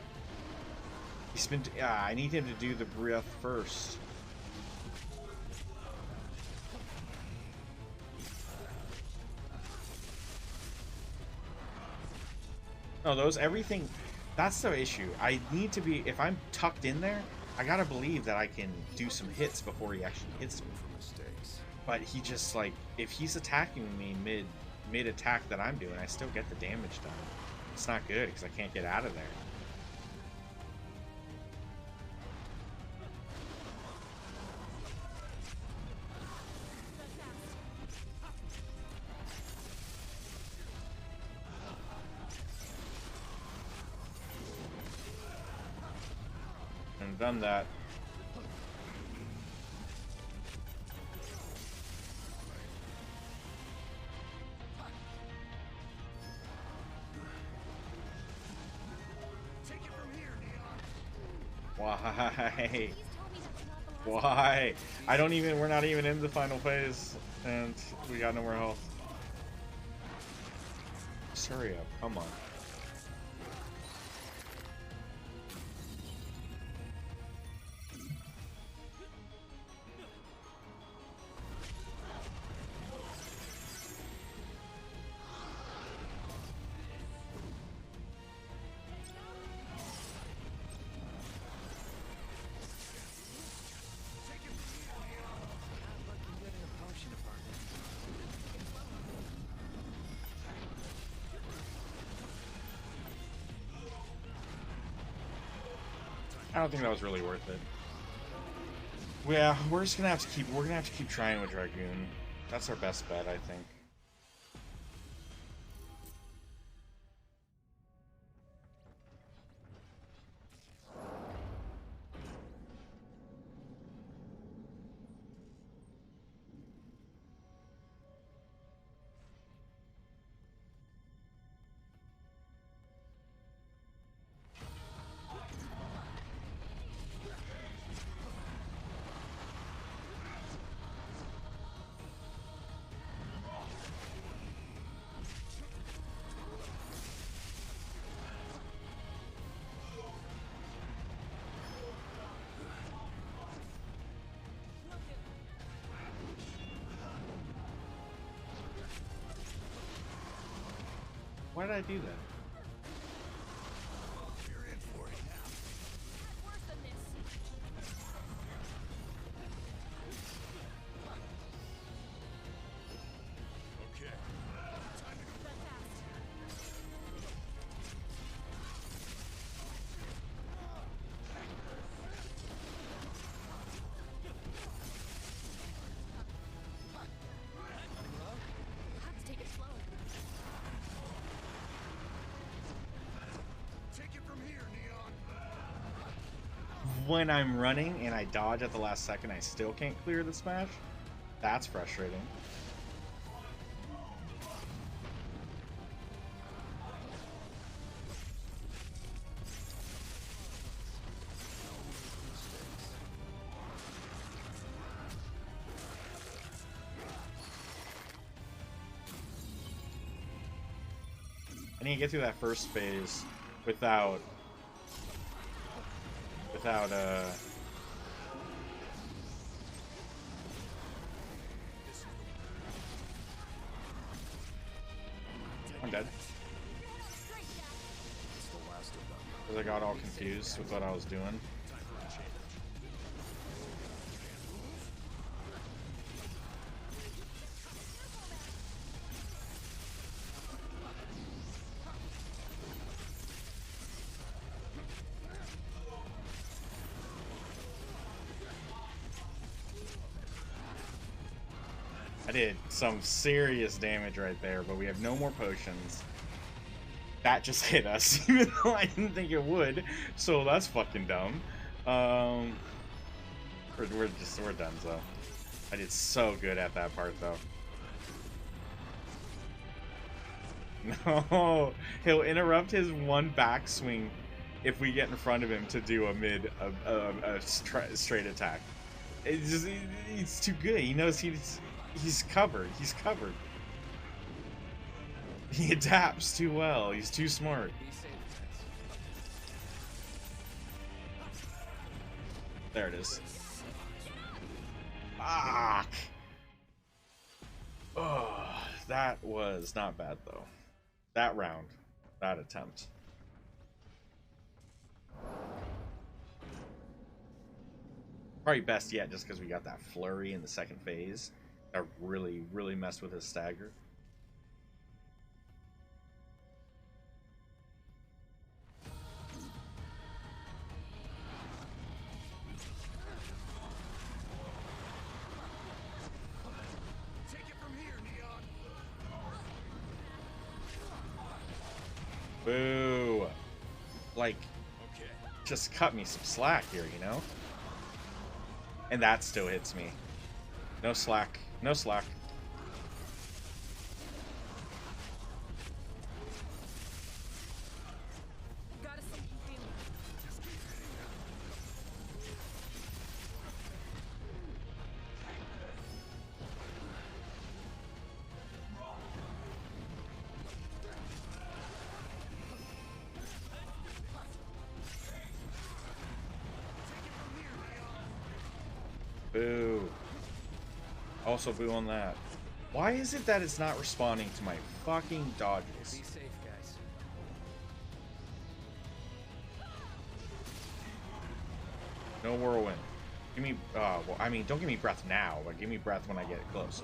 He's been. I need him to do the breath first. No, everything. That's the issue. I need to be. If I'm tucked in there, I gotta believe that I can do some hits before he actually hits me. For mistakes. But he just like, if he's attacking me mid attack that I'm doing, I still get the damage done. It's not good because I can't get out of there. And done that. Take it from here, Neon. Why? Please tell me that's not the last. Why? I don't even. We're not even in the final phase, and we got no more health. Just hurry up! Come on. Not looking good in the potion department. I don't think that was really worth it. Yeah, we're just gonna have to keep. We're gonna have to keep trying with Dragoon. That's our best bet, I think. Why did I do that? You're in for it now. Worse than this. Okay. Time to go. That fast. Have to take it slow. when I'm running and I dodge at the last second, I still can't clear the smash. That's frustrating. I need to get through that first phase without I'm dead. Because I got all confused with what I was doing. I did some serious damage right there, but we have no more potions. That just hit us, even though I didn't think it would. So that's fucking dumb. We're done, so. I did so good at that part, though. No, he'll interrupt his one backswing if we get in front of him to do a straight attack. It's just he's too good. He knows he's covered. He's covered. He adapts too well. He's too smart. There it is. Fuck. Oh, that was not bad though. That round, that attempt. Probably best yet, just because we got that flurry in the second phase. That really, really messed with his stagger. Take it from here, Neon. Boo. Like, Okay. just cut me some slack here, you know? And that still hits me. No slack. No slack. Got a sinking feeling. Boo. Also boo on that. Why is it that it's not responding to my fucking dodges? Be safe, guys. No whirlwind. Give me, well, I mean, don't give me breath now, but give me breath when I get close.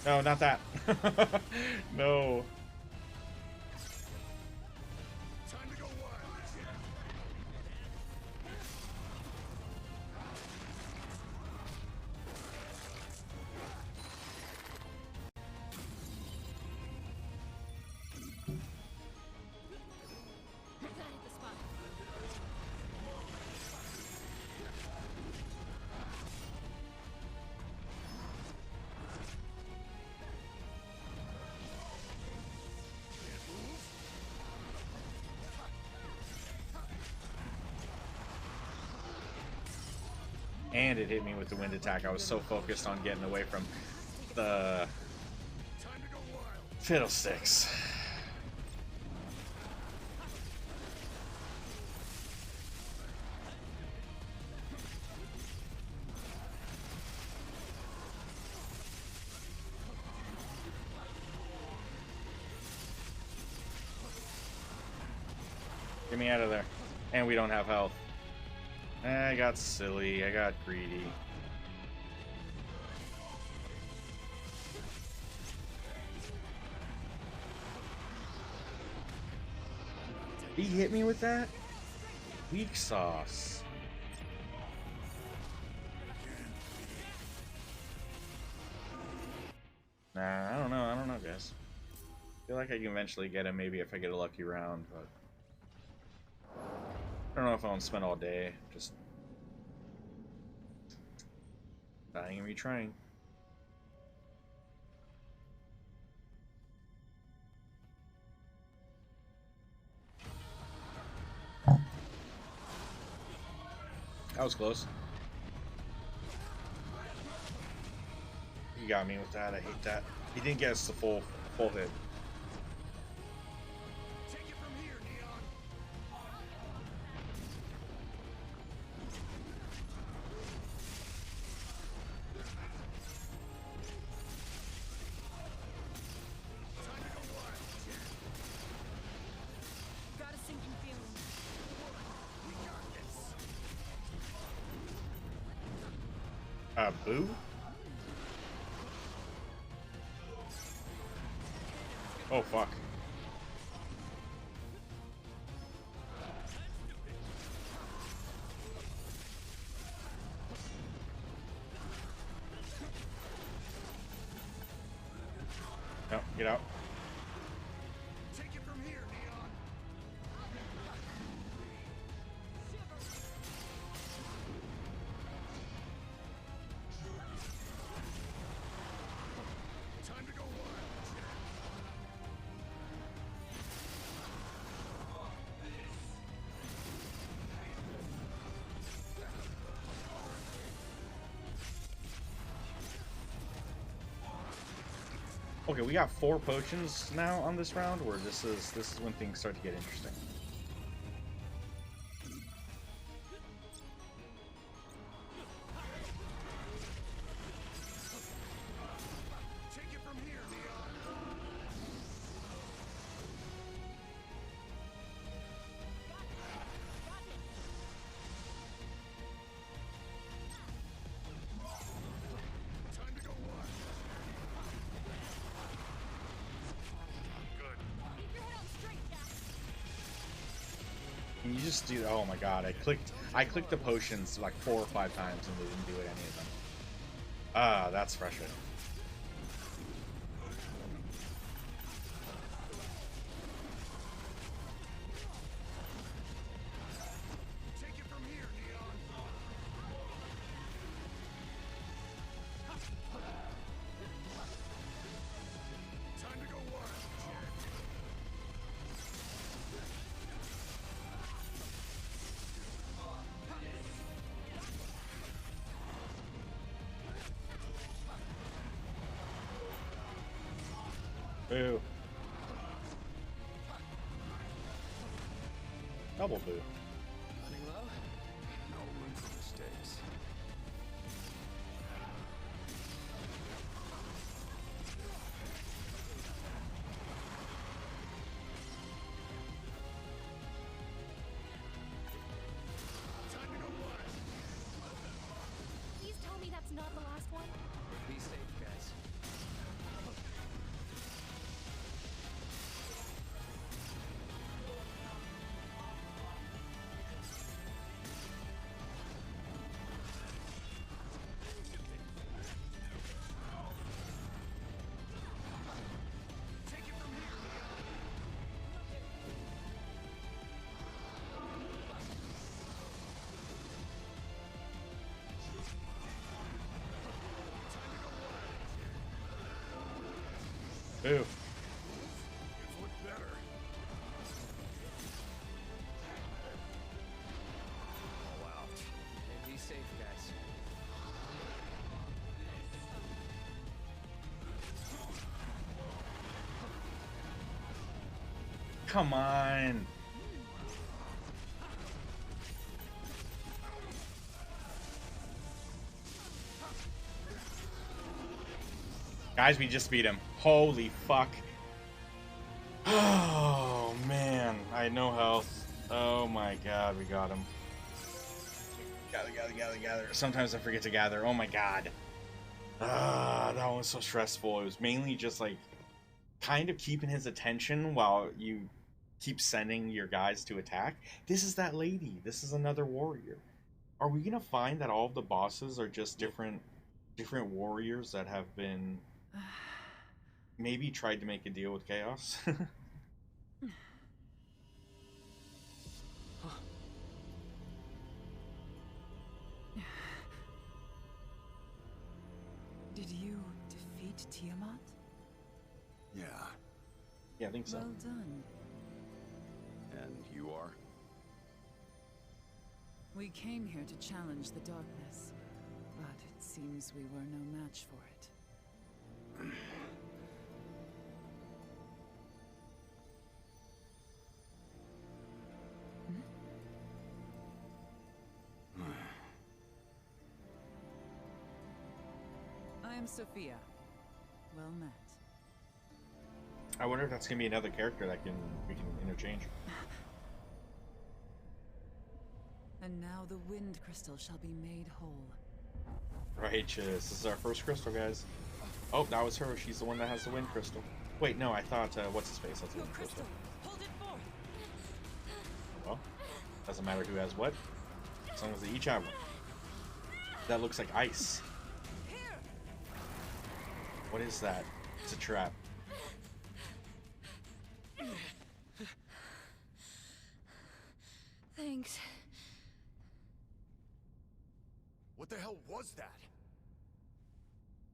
No, not that. No. Time to go wild. Gotta hit the spot. And it hit me with the wind attack. I was so focused on getting away from the Time to go wild. fiddlesticks. Get me out of there. And we don't have health. I got silly. I got greedy. He hit me with that? Weak sauce. I don't know. I don't know, guys. I feel like I can eventually get him, maybe if I get a lucky round, but I don't know if I want to spend all day just dying and retrying. That was close. He got me with that. I hate that. He didn't get us the full hit. Take it from here, Neon. Time to go wild, Jack. Got a sinking feeling. We got this. Boo? Oh, fuck. No, get out. Take it from here, Neon. Time to go wild, Jack. Okay, we got 4 potions now on this round, where this is when things start to get interesting. Take it from here, Neon. Time to go wild. Good. Keep your head on straight, Jack. Can you just do? Oh my god! I clicked the potions like 4 or 5 times and they didn't do it any of them. Ah, that's frustrating. Take it from here, Neon. Time to go wild, Jack. Boo. Double boo. Running low? No room for mistakes. Time to go wild. Please tell me that's not the last one. Be safe, guys. Take it from here, Neon. Time to go wild, Jack. Boo. It's looked better. All out. Okay, be safe, guys. Come on. Guys, we just beat him. Holy fuck. Oh, man. I had no health. Oh my god, we got him. Gather. Sometimes I forget to gather. Oh my god. That one was so stressful. It was mainly just like kind of keeping his attention while you keep sending your guys to attack. This is that lady. This is another warrior. Are we gonna find that all of the bosses are just different warriors that have been maybe tried to make a deal with chaos. Did you defeat Tiamat? Yeah. Yeah, I think so. Well done. And you are? We came here to challenge the darkness, but it seems we were no match for it. I am Sophia. Well met. I wonder if that's gonna be another character that we can interchange. And now the wind crystal shall be made whole. Righteous. This is our first crystal, guys. Oh, that was her. She's the one that has the wind crystal. Wait, no, I thought, what's his face? That's the wind crystal. Hold it forth. Well, doesn't matter who has what, as long as they each have one. That looks like ice. Here. What is that? It's a trap. Thanks. What the hell was that?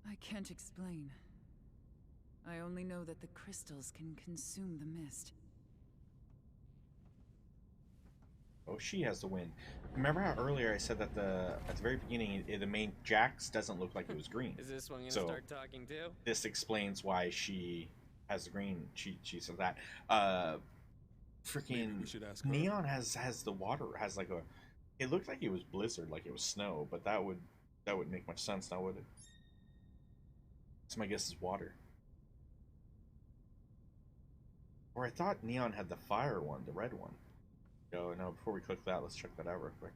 I can't explain. I only know that the crystals can consume the mist. Oh, she has the wind. Remember how earlier I said that at the very beginning, the main Jax doesn't look like it was green. Is this one gonna So, start talking too? This explains why she has the green. She said that. Maybe Freaking we should ask her. Neon has the water, has like a. It looked like it was blizzard, like it was snow, but that would make much sense now, would it? So my guess is water. Or I thought Neon had the fire one, the red one. Oh no! Before we click that, let's check that out real quick.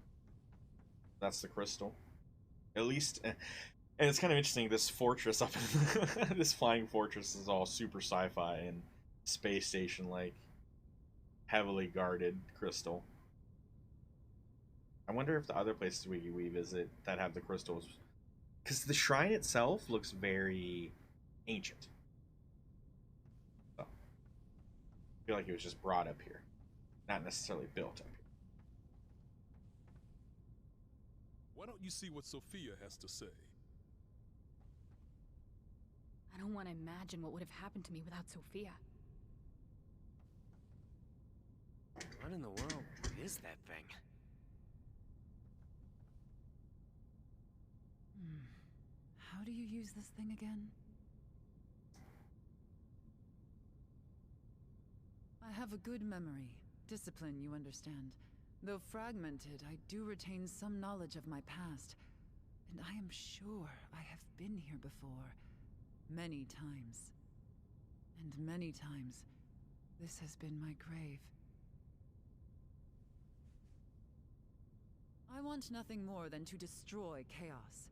That's the crystal. At least, and it's kind of interesting. This fortress up, in this flying fortress is all super sci-fi and space station like, heavily guarded crystal. I wonder if the other places we visit that have the crystals, because the shrine itself looks very ancient. So, I feel like it was just brought up here, not necessarily built up here. Why don't you see what Sophia has to say? I don't want to imagine what would have happened to me without Sophia. What in the world is that thing? How do you use this thing again? I have a good memory. Discipline, you understand. Though fragmented, I do retain some knowledge of my past. And I am sure I have been here before. Many times. And many times, this has been my grave. I want nothing more than to destroy chaos.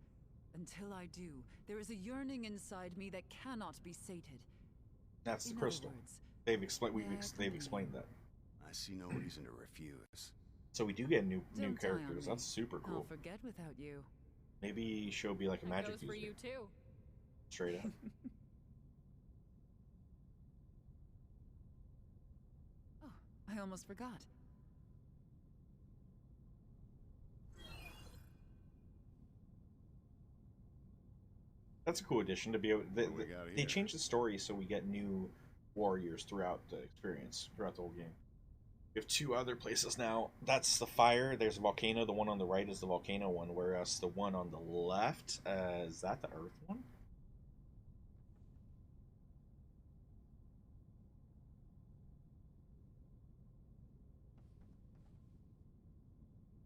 Until I do, there is a yearning inside me that cannot be sated. That's the In crystal. other words, They've explained. may I They've accompany explained you? that. I see no reason to refuse. So we do get new Don't die on characters. me. That's super I'll cool. forget without you. Maybe she'll be like a That magic goes for user. you too. Straight up. Oh, I almost forgot. That's a cool addition to be able. What do we got They here? changed the story so we get new warriors throughout the experience, throughout the whole game. We have two other places now. That's the fire. There's a volcano. The one on the right is the volcano one, whereas the one on the left, is that the earth one?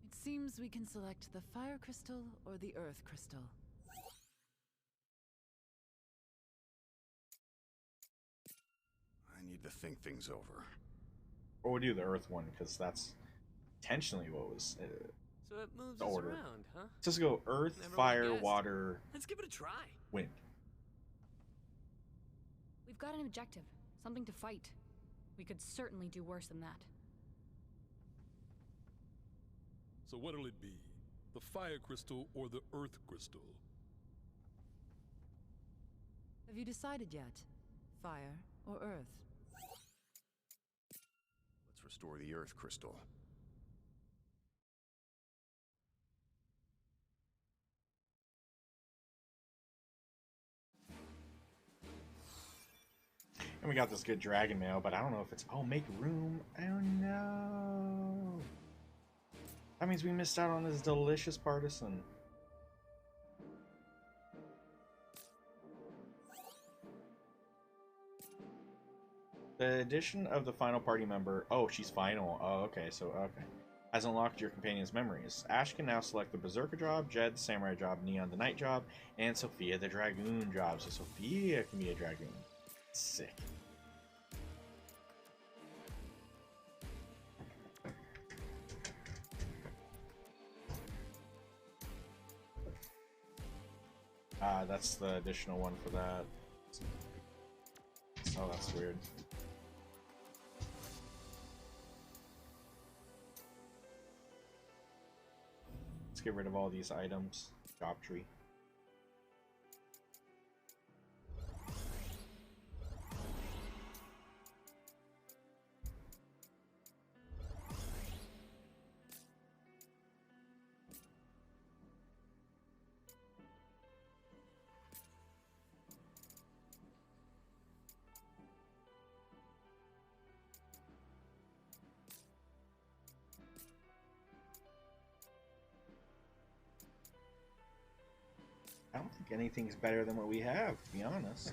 It seems we can select the fire crystal or the earth crystal. I need to think things over. Or we'll do the earth one, because that's intentionally what was. So it moves The us order. around, huh? Let's go earth, Never fire, would've guessed. water, Let's give it a try. wind. We've got an objective, something to fight. We could certainly do worse than that. So what'll it be? The fire crystal or the earth crystal? Have you decided yet? Fire or earth? Let's restore the Earth Crystal. And we got this good dragon mail, but I don't know if it's... Oh, make room. Oh, no. That means we missed out on this delicious partisan. The addition of the final party member... Oh, she's final. Oh, okay. So, okay. Has unlocked your companion's memories. Ash can now select the Berserker job, Jed the Samurai job, Neon the Knight job, and Sophia the Dragoon job. So Sophia can be a Dragoon. Sick. That's the additional one for that. Oh, that's weird. Let's get rid of all these items. Job tree. I don't think anything's better than what we have, to be honest.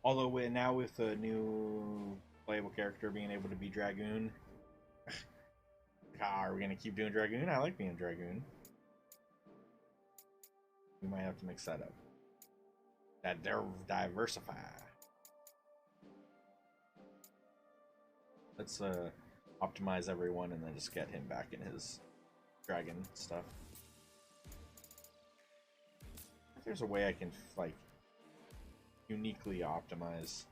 Although now with the new playable character being able to be Dragoon, are we gonna keep doing Dragoon? I like being Dragoon. We might have to mix that up. Diversify. Let's optimize everyone and then just get him back in his dragon stuff. If there's a way I can like uniquely optimize.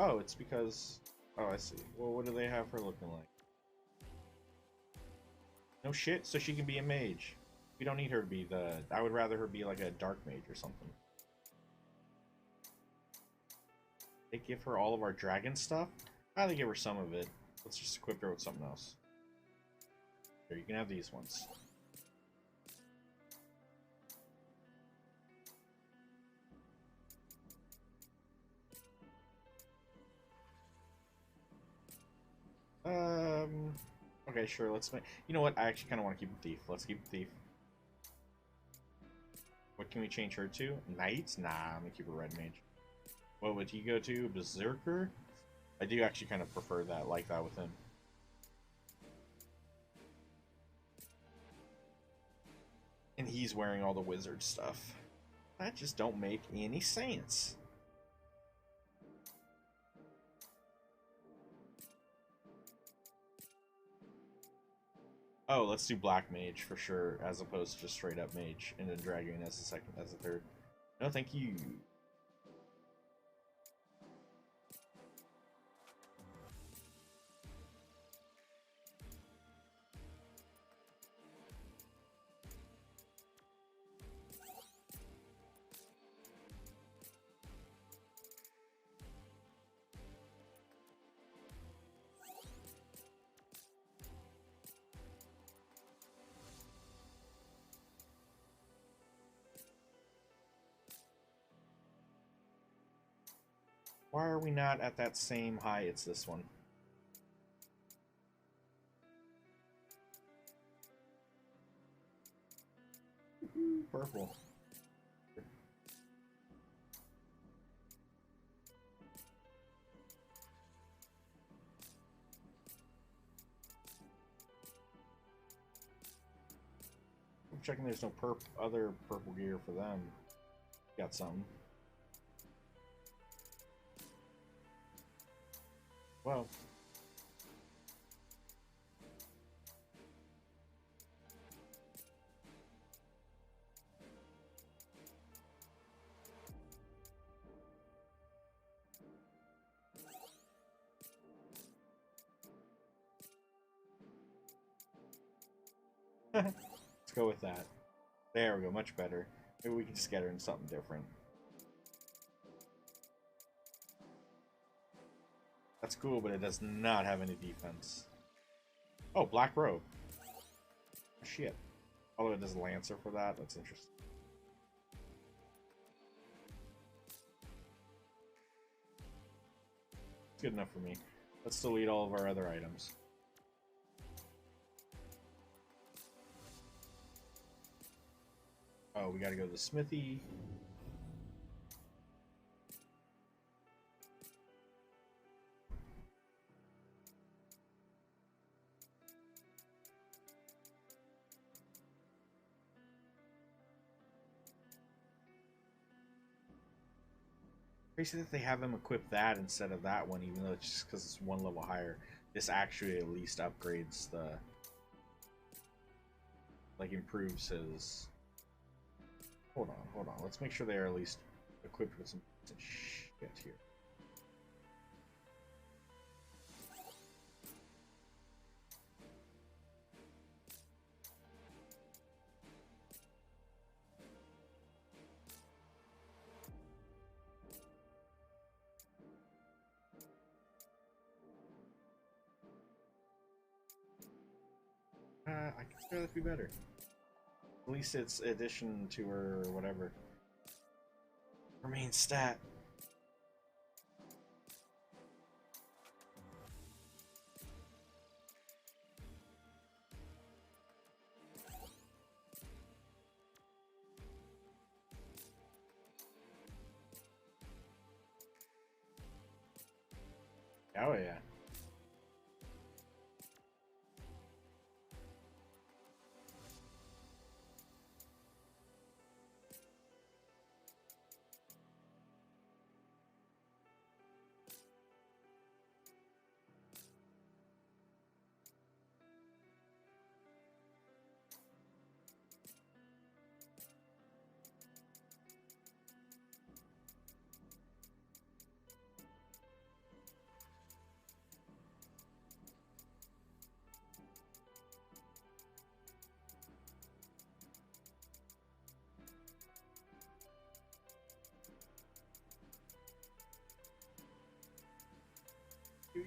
Oh, it's because... Oh, I see. Well, what do they have her looking like? No shit, so she can be a mage. We don't need her to be the... I would rather her be like a dark mage or something. They give her all of our dragon stuff? I'd give her some of it. Let's just equip her with something else. Here, you can have these ones. Okay, sure, let's make... You know what? I actually kind of want to keep a thief. Let's keep a thief. What can we change her to? Knight? Nah, I'm gonna keep a red mage. What would he go to? Berserker? I do actually kind of prefer that, like that with him. And he's wearing all the wizard stuff. That just don't make any sense. Oh, let's do black mage for sure, as opposed to just straight up mage, and then dragoon as a second, as a third. No, thank you. Why are we not at that same height? It's this one. Purple. I'm checking there's no other purple gear for them. Got something. Well. Let's go with that. There we go, much better. Maybe we can just get her in something different. That's cool, but it does not have any defense. Oh, black robe. Shit. Although it does Lancer for that, that's interesting. It's good enough for me. Let's delete all of our other items. Oh, we gotta go to the smithy. Crazy that they have him equip that instead of that one, even though it's just because it's one level higher. This actually at least upgrades the... like, improves his... Hold on. Let's make sure they are at least equipped with some shit here. I consider that to be better. At least it's addition to her or whatever. Her main stat. Oh yeah.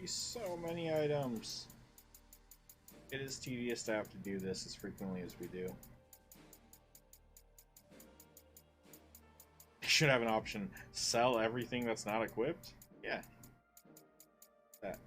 So many items. It is tedious to have to do this as frequently as we do. You should have an option. Sell everything that's not equipped? Yeah. That.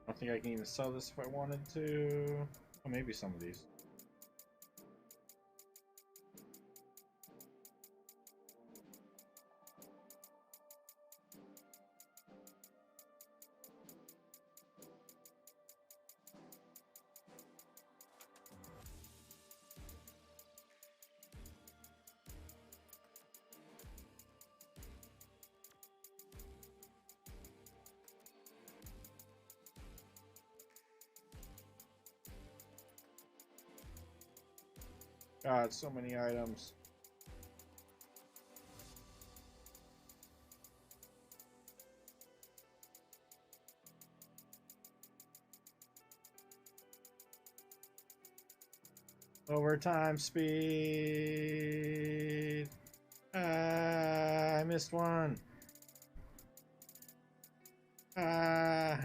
I don't think I can even sell this if I wanted to. Oh, maybe some of these. God, so many items. Overtime speed. I missed one. Ah.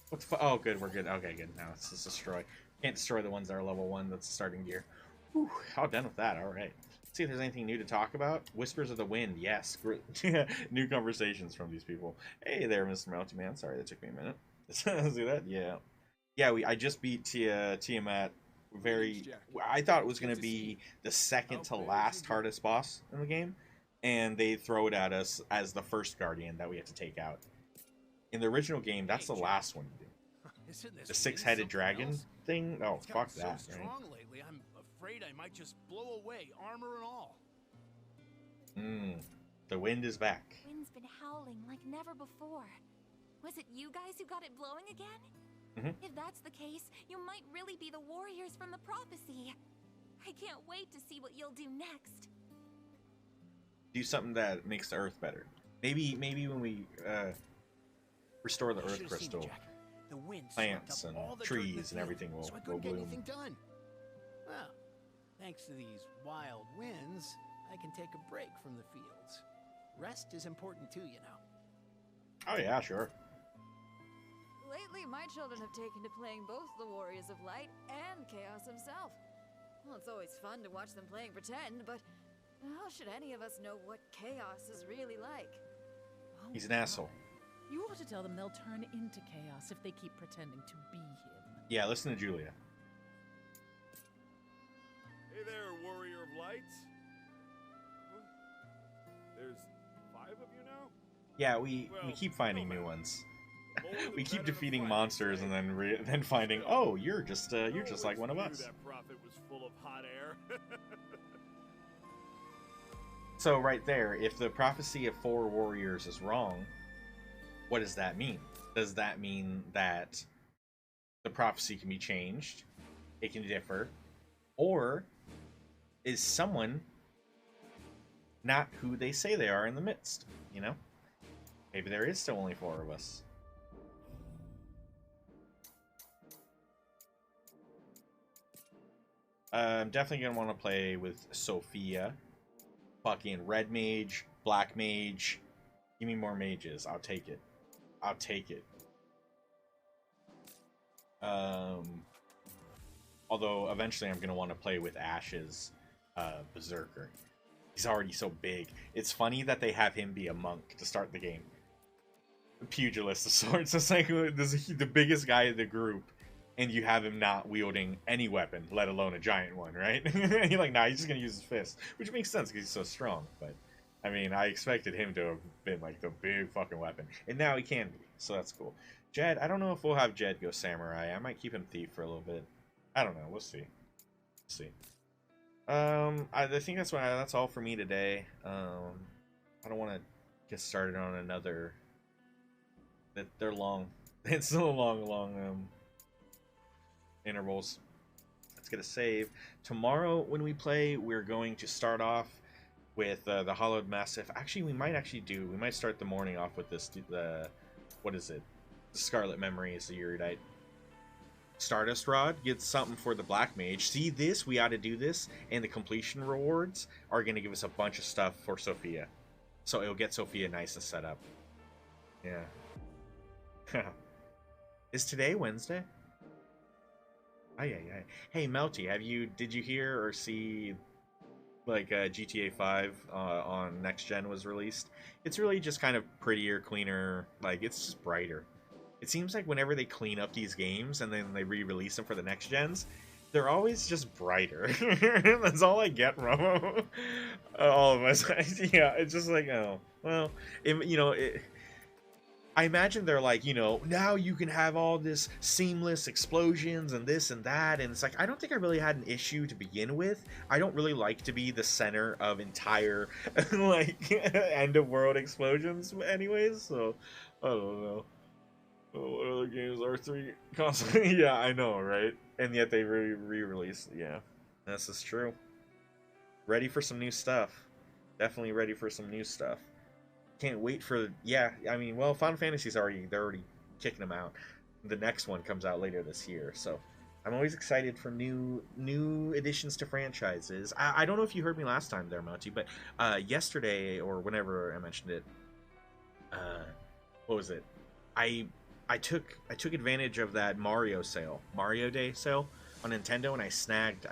What the oh, good, we're good. Okay, good. Now let's just destroy. Can't destroy the ones that are level 1. That's the starting gear. Whew, all done with that. All right. Let's see if there's anything new to talk about. Whispers of the Wind. Yes. New conversations from these people. Hey there, Mr. Melty Man. Sorry that took me a minute. See that? Yeah. Yeah, I just beat Tiamat. I thought it was going to be the second to last hardest boss in the game, and they throw it at us as the first guardian that we have to take out. In the original game, that's the last one you do. The six-headed dragon thing? Oh, fuck that, so strong lately, I'm afraid I might just blow away, armor and all. The wind is back. Wind's been howling like never before. Was it you guys who got it blowing again? If that's the case, you might really be the warriors from the prophecy. I can't wait to see what you'll do next. Do something that makes the earth better. Maybe when we restore the earth crystal, The wind plants and trees and everything will bloom. Done. Well, thanks to these wild winds, I can take a break from the fields. Rest is important too, you know. Oh yeah, sure. Lately, my children have taken to playing both the Warriors of Light and Chaos himself. Well, it's always fun to watch them playing pretend, but how should any of us know what Chaos is really like? Oh, He's an asshole. You ought to tell them they'll turn into chaos if they keep pretending to be him. Yeah, listen to Julia. Hey there, Warrior of Lights. There's 5 of you now? Yeah, we keep finding new ones. We keep defeating monsters and then finding, oh, you're just like one of us. That prophet was full of hot air. So right there, if the prophecy of 4 warriors is wrong, what does that mean? Does that mean that the prophecy can be changed? It can differ, or is someone not who they say they are in the midst? You know, maybe there is still only 4 of us. I'm definitely gonna want to play with Sophia. Fucking red mage, black mage. Give me more mages. I'll take it. I'll take it. Although eventually I'm gonna want to play with Ash's berserker. He's already so big. It's funny that they have him be a monk to start the game. The pugilist of sorts. It's like the biggest guy in the group, and you have him not wielding any weapon, let alone a giant one, right? You're like, nah, he's just gonna use his fist, which makes sense because he's so strong. But I mean, I expected him to have been like the big fucking weapon, and now he can be, so that's cool. Jed, I don't know if we'll have Jed go samurai. I might keep him thief for a little bit. I don't know. We'll see. We'll see. I think that's all for me today. I don't want to get started on another. They're long. It's so long intervals. Let's get a save. Tomorrow when we play, we're going to start off with the Hollowed Massif. Actually, we might start the morning off with this. What is it? The Scarlet Memory is the Erudite. Stardust Rod gets something for the Black Mage. See this? We ought to do this. And the completion rewards are going to give us a bunch of stuff for Sophia. So it'll get Sophia nice and set up. Yeah. Is today Wednesday? Ay. Hey Melty, did you hear or see like GTA 5 on next gen was released? It's really just kind of prettier, cleaner, like it's just brighter. It seems like whenever they clean up these games and then they re-release them for the next gens, they're always just brighter. That's all I get from all of us. Yeah, it's just like, oh, well, I imagine they're like, now you can have all this seamless explosions and this and that, and it's like, I don't think I really had an issue to begin with. I don't really like to be the center of entire, like, end of world explosions anyways, so, I don't know. what other games are 3 constantly? Yeah, I know, right? And yet they re-release. Yeah, this is true. Ready for some new stuff. Definitely ready for some new stuff. Can't wait for. Yeah, I mean, well, Final Fantasy's they're already kicking them out. The next one comes out later this year, so I'm always excited for new additions to franchises. I don't know if you heard me last time there, Moti, but yesterday or whenever I mentioned it, what was it? I I took advantage of that Mario Day sale on Nintendo, and I snagged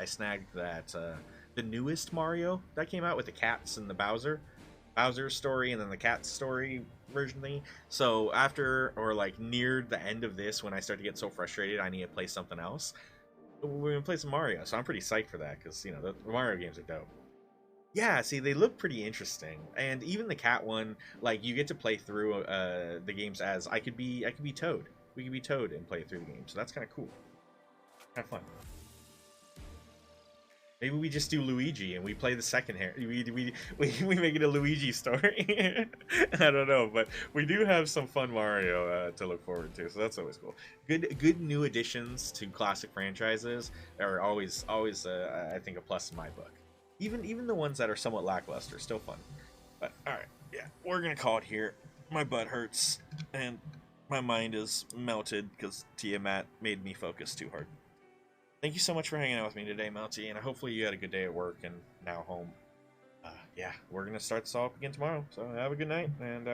that the newest Mario that came out with the cats and the Bowser story, and then the cat story version thingy. So after or like near the end of this, when I start to get so frustrated, I need to play something else. We're gonna play some Mario, so I'm pretty psyched for that because you know the Mario games are dope. Yeah, see, they look pretty interesting, and even the cat one, like you get to play through the games as I could be Toad. We could be Toad and play through the game, so that's kind of cool, kind of fun. Maybe we just do Luigi and we play the second hair. We make it a Luigi story. I don't know, but we do have some fun Mario to look forward to, so that's always cool. Good new additions to classic franchises are always I think a plus in my book. Even the ones that are somewhat lackluster, still fun. But all right, yeah, we're gonna call it here. My butt hurts and my mind is melted because Tiamat made me focus too hard. Thank you so much for hanging out with me today, Mounty, and hopefully you had a good day at work and now home. Yeah, we're gonna start this all up again tomorrow. So have a good night, and